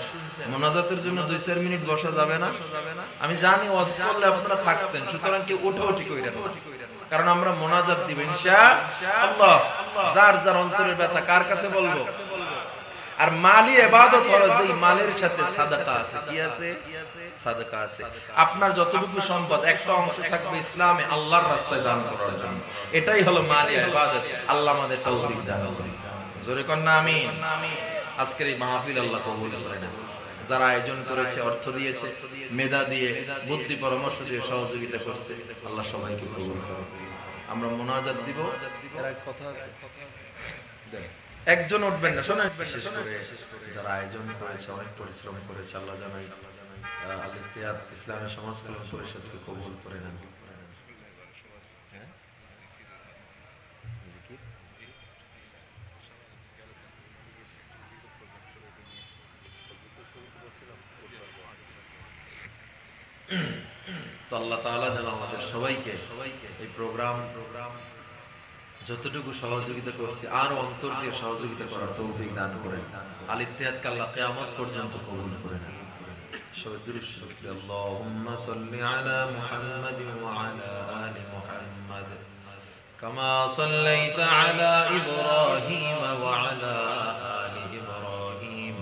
মুনাজাতের জন্য 2-4 মিনিট বসা যাবে না? আমি জানি ওয়াজ করলে আপনারা থাকতেন, সুতরাং কেউ ওঠাওঠি কইরেন না, কারণ আমরা মুনাজাত দিব ইনশাআল্লাহ। যার যার অন্তরের ব্যথা কার কাছে বলবো? আর মালি ইবাদত হলো যেই মালের সাথে সাদাকা আছে। কি আছে? সাদাকা আছে। আপনার যতটুকু সম্পদ একটা অংশ থাকবে ইসলামে আল্লাহর রাস্তায় দান করার জন্য, এটাই হলো মালি ইবাদত। আল্লাহ আমাদের তৌফিক দান করুন। জোরে কর না আমিন। আজকের এই মাহফিল আল্লাহ কবুল করে নেন। যারা আয়োজন করেছে, অর্থ দিয়েছে, মেধা দিয়ে, বুদ্ধি পরামর্শ দিয়ে সহযোগিতা করছে, আল্লাহ সবাইকে কবুল করুন। আমরা মুনাজাত দিব। এর এক কথা আছে, একজন উঠবেন না, শোনেন। বিশেষ করে যারা আয়োজন করেছে, অনেক পরিশ্রম করেছে, আল্লাহ জানাই আল ইত্তেহাদ ইসলামী সমাজ কল্যাণ পরিষদকে কবুল করে নেন। তো আল্লাহ তাআলা যেন আমাদের সবাইকে এই প্রোগ্রাম যতটুকু সহযোগিতা করছি আর অন্তর দিয়ে সহযোগিতা করার তৌফিক দান করেন। আল ইত্তেহাদকে আল্লাহ কিয়ামত পর্যন্ত কবুল করে নেন। সবাই দুরূদ শরীফ পড়ি। আল্লাহুম্মা সাল্লি আলা মুহাম্মাদিন ওয়া আলা আলি মুহাম্মাদ কামা সাল্লাইতা আলা ইব্রাহিম ওয়া আলা আলি ইব্রাহিম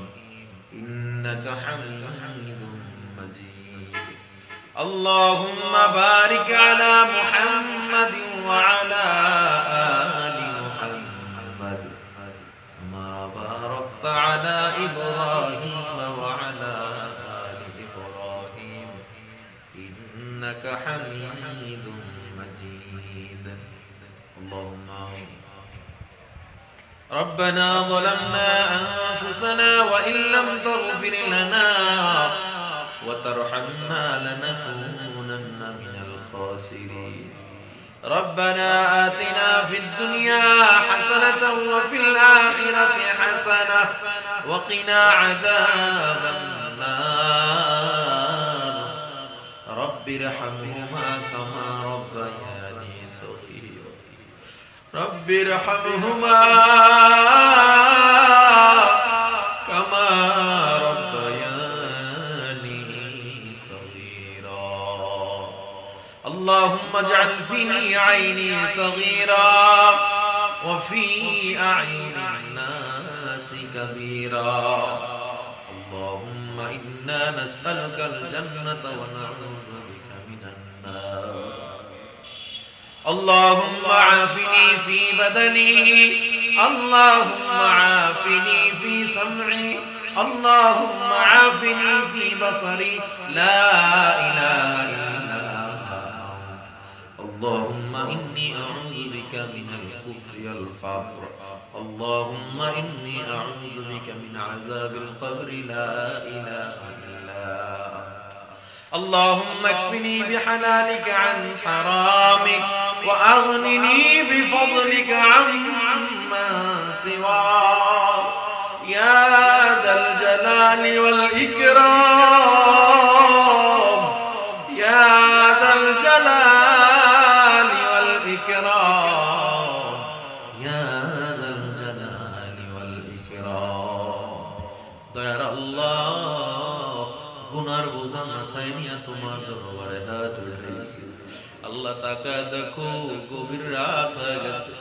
ইন্নাকা হামিদুম মাজিদ। আল্লাহুম্মা বারিক আলা মুহাম্মাদিন ওয়া আলা আলি মুহাম্মাদ কামা বারাকতা আলা ইব্রাহিম ওয়া আলা আলি ইব্রাহিম ইন্নাকা হামিদুম মাজিদ। আল্লাহুম্মা আমিন। ربنا ظلمنا أنفسنا وإن لم تغفر لنا وترحمنا لنكونن من الخاسرين. ربنا آتنا في الدنيا حسنة وفي الآخرة حسنة وقنا عذاب النار. رب ارحمهما كما ربياني صغيرا. رب ارحمهما كما ربياني صغيرا. اللهم اجعل في عيني صغيرا وفي أعين الناس كبيرا. اللهم إنا نسألك الجنة ونعوذ بك من النار. اللهم عافني في بدني. اللهم عافني في سمعي. اللهم عافني في بصري. لا إله إلا أنت. اللهم والفقر اللهم إني أعوذ بك من عذاب القبر لا إله إلا أنت اللهم اكفني بحلالك عن حرامك وأغنني بفضلك عمن سواك يا ذا الجلال والإكرام يا ذا الجلال والإكرام يا ذا الجلال والإكرام দয়ার আল্লাহ গুনার বোঝা মাথায় নিয়ে তোমার দরবারে হাত উঠাইছি আল্লাহ তাকায় দেখো গভীর রাত হয়ে গেছে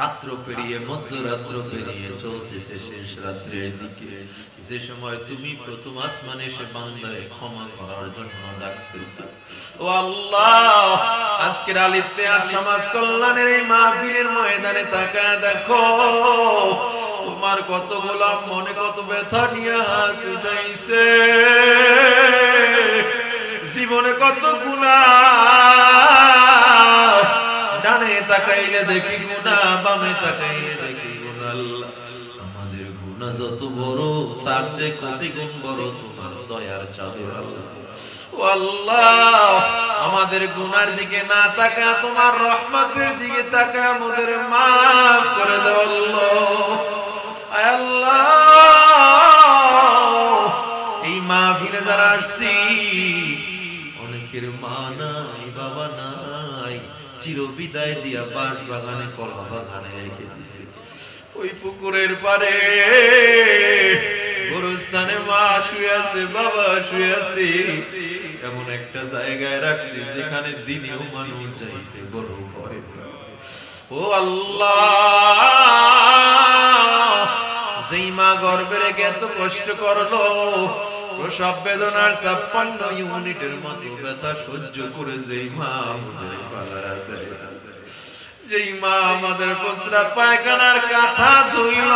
রাত্র পেরিয়ে মধ্যরাত্র পেরিয়ে চলতেছে শেষ রাত্রের দিকে যে সময় তুমি প্রথম আসমানে এসে বান্দারে ক্ষমা করার জন্য ডাকতেছো ও আল্লাহ আজকের আল ইত্তেহাদ সমাজ কল্যাণের এই মাহফিলের ময়দানে তাকায় দেখো তোমার কত গোলাম মনে কত ব্যথা নিয়ে হাত উঠাইছে জীবনে কত গুনাহ ডানে তাকাইলে দেখি গুনাহ বামে তাকাইলে দেখি গুনাহ আল্লাহ আমাদের গুনাহ যত বড় তার চেয়ে কোটি গুণ বড় তোমার দয়ার চাদর আল্লাহ ও আল্লাহ আমাদের গুনার দিকে না তাকা তোমার রহমতের দিকে তাকা আমাদের maaf করে দাও আল্লাহ আয় আল্লাহ এই মাহফিলে যারা আসছি অনেকের মা নাই বাবা নাই চিরবিদায় দিয়া বাঁশ বাগানে কলা বাগানে রেখে দিছে ওই পুকুরের পারে গোরস্থানে মা শুয়ে আছে বাবা শুয়ে আছে এমন একটা জায়গায় রাখছি যেখানে দিনেও মানুষ যাইতে বড় ভয় ও আল্লাহ যেই মা গর্ভে রেখে এত কষ্ট করলো প্রসব বেদনার 56 ইউনিটের মতো ব্যথা সহ্য করে যেই মা আমাদের পালায় দেয় যেই মা আমাদের প্রস্রাব পায়খানার কাঁথা ধুইল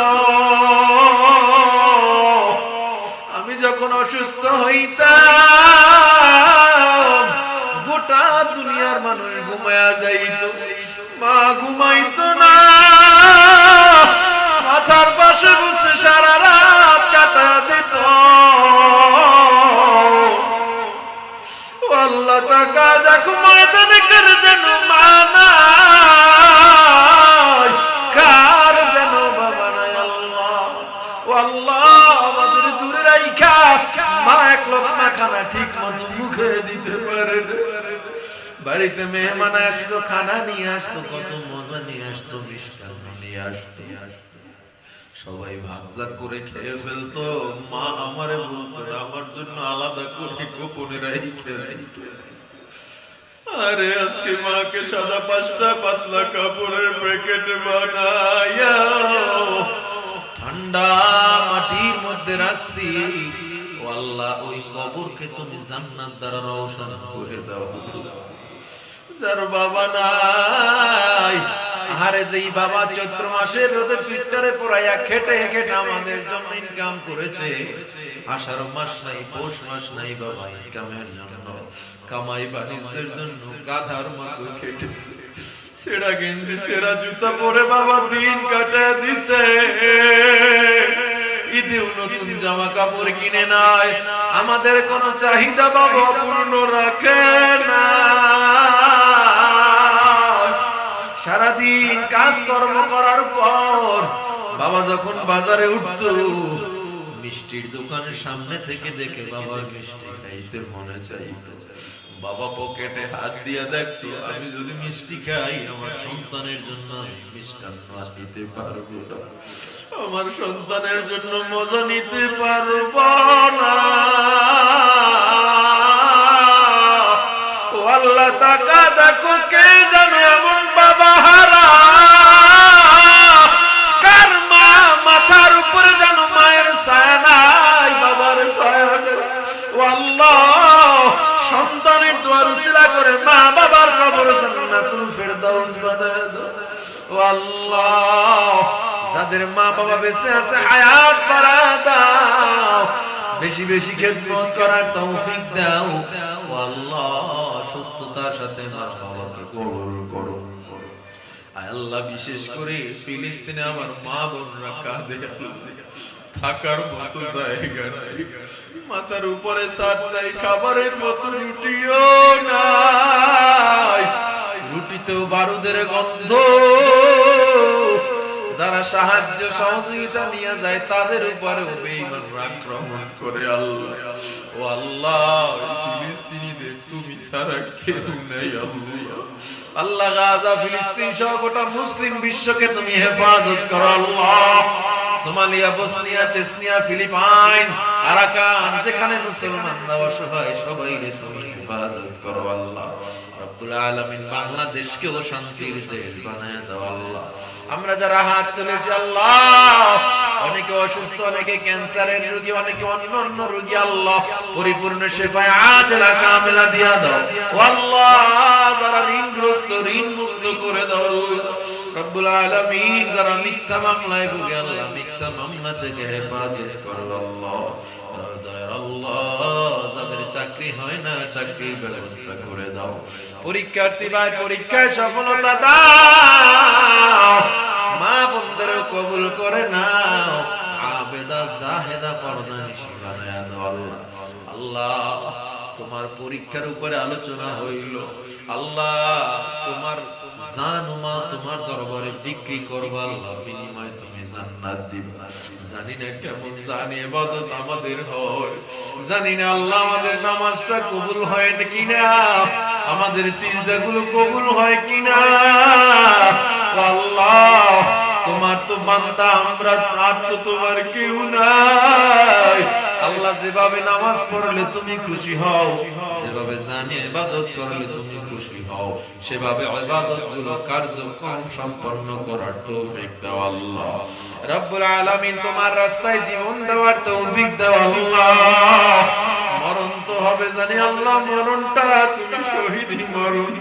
আমি যখন অসুস্থ হইতাম গোটা দুনিয়ার মানুষ ঘুমায়া যাইত মা ঘুমাইতো না মাথার পাশে বসে সারা রাত কাটা দিত আল্লাহ তাকা দেখো ময়দানে কার যেন মা নাই কার যেন বাবা নাই আল্লাহ ও আল্লাহ আমাদের দূরে রাইখা মা এক লোকমা খানা ঠিক মতো মুখে দিতে পারে বাড়িতে মেহমান আসতো খানা নিয়ে আসতো কত মজা নিয়ে আসতো মিষ্টান্ন নিয়ে আসতো সবাই ভাগজাগ করে খেয়ে ফেলতো মা আমারে বলতো আমার জন্য আলাদা করে গোপনে রাইখে আরে আজকে মাকে সাদা 5টা পাতলা কাপড়ের প্যাকেট বানায়া ঠান্ডা মাটির মধ্যে রাখছি ও আল্লাহ ওই কবরকে তুমি জান্নাত দ্বারা রওশন করে দাও যার বাবা নাই আরে যেই বাবা চৈত্র মাসের রোদে পিঠটারে পোড়াইয়া খেটে খেটে আমাদের জন্য ইনকাম করেছে আষাঢ় মাস নাই পৌষ মাস নাই বাবা ইনকামের জন্য কামাই বাণিজ্যের জন্য গাধার মতো খেটেছে সেরা গেঞ্জি সেরা জুতা পরে বাবা দিন কাটায় দিছে ঈদেও নতুন জামা কাপড় কিনে নাই আমাদের কোনো চাহিদা বাবা পূর্ণ রাখে না সারাদিন কাজকর্ম করার পর বাবা যখন বাজারে উঠতো মিষ্টির দোকানের সামনে থেকে দেখে বাবার মিষ্টি খাইতে মনে চাইতো বাবা পকেটে হাত দিয়া দেখতো আমি যদি মিষ্টি খাই আমার সন্তানের জন্য মিষ্টান্ন নিতে পারবো না আমার সন্তানের জন্য মজা নিতে পারবো না ও আল্লাহ তাকা দেখো কে জানে এমন বাবা হারা কার মা মাথার উপরে যেন মায়ের ছায়া নাই বাবার ছায়া ও আল্লাহ সন্তানের দোয়া উসিলা করে মা বাবার কবর জান্নাতুল ফেরদাউস বানায় দাও ও আল্লাহ যাদের মা বাবা বেঁচে আছে হায়াত বাড়া দাও বেশি বেশি খেদমত করার তৌফিক দাও ও আল্লাহ সুস্থতার সাথে মা বাবাকে কবুল করো আয় আল্লাহ, বিশেষ করে ফিলিস্তিনে আমার মা বোনরা কাঁদে, থাকার মতো জায়গা নাই, মাথার উপরে ছাদ নাই, খাবারের মতো রুটিও নাই, রুটিতেও বারুদের গন্ধ। যারা সাহায্য সহযোগিতা নিয়ে যায় তাদের উপরেও বেঈমানরা আক্রমণ করে। আল্লাহ, ও আল্লাহ, ফিলিস্তিনিদের তুমি ছাড়া কেউ নেই। আল্লাহ, গাজা, ফিলিস্তিন সহ গোটা মুসলিম বিশ্বকে তুমি হেফাজত করো। Allah, Somalia, Bosnia, Chechnya, Philippine, Arakan, যেখানে মুসলমানরা অসহায়, সবাইকে তুমি হেফাজত করো। আল্লাহ রব্বুল আলামিন, বাংলাদেশকেও শান্তির দেশ বানায় দাও। আল্লাহ, আমরা যারা হাত তুলেছি আল্লাহ, অনেকে অসুস্থ, অনেকে ক্যান্সারের রোগী, অনেকে অন্যান্য রোগী, আল্লাহ পরিপূর্ণ শেফায়ে আজলা কামিলা দিয়া দাও। ও আল্লাহ, যারা ঋণগ্রস্ত, ঋণ মুক্ত করে দাও। রব্বুল আলামিন, যারা মিথ্যা মামলায় ভুগে, আল্লাহ মিথ্যা মামলা থেকে হেফাজত করো। আল্লাহ আল্লাহ, যাদের চাকরি হয় না, চাকরির ব্যবস্থা করে দাও। পরীক্ষার্থী ভাই, পরীক্ষায় সফলতা দাও। মা বোনদের কবুল করে নাও। আবেদা, জাহেদা, পর্দানিশী বানায়া দাও। আল্লাহ আল্লাহ, তোমার পরীক্ষার উপরে আলোচনা হইল। আল্লাহ, তোমার জান ও মাল তোমার দরবারে বিক্রি করবা। আল্লাহ, বিনিময়ে তুমি জান্নাত দিবা। জানি না কেমন জানি ইবাদত আমাদের হয়, জানি না আল্লাহ আমাদের নামাজটা কবুল হয় কিনা, আমাদের সিজদাগুলো কবুল হয় কিনা। আল্লাহ, তোমার তো বান্দা আমরা, আর তো তোমার কেউ নাই। আল্লাহ, যেভাবে নামাজ পড়লে তুমি খুশি হও, যেভাবে জানি ইবাদত করলে তুমি খুশি হও, সেভাবে ইবাদতগুলো কার্যক্রম সম্পন্ন করার তৌফিক দাও। আল্লাহ রব্বুল আলামিন, তোমার রাস্তায় জীবন দেওয়ার তৌফিক দাও। আল্লাহ, মরণ তো হবে জানি, আল্লাহ মরণটা তুমি শহীদ মরণ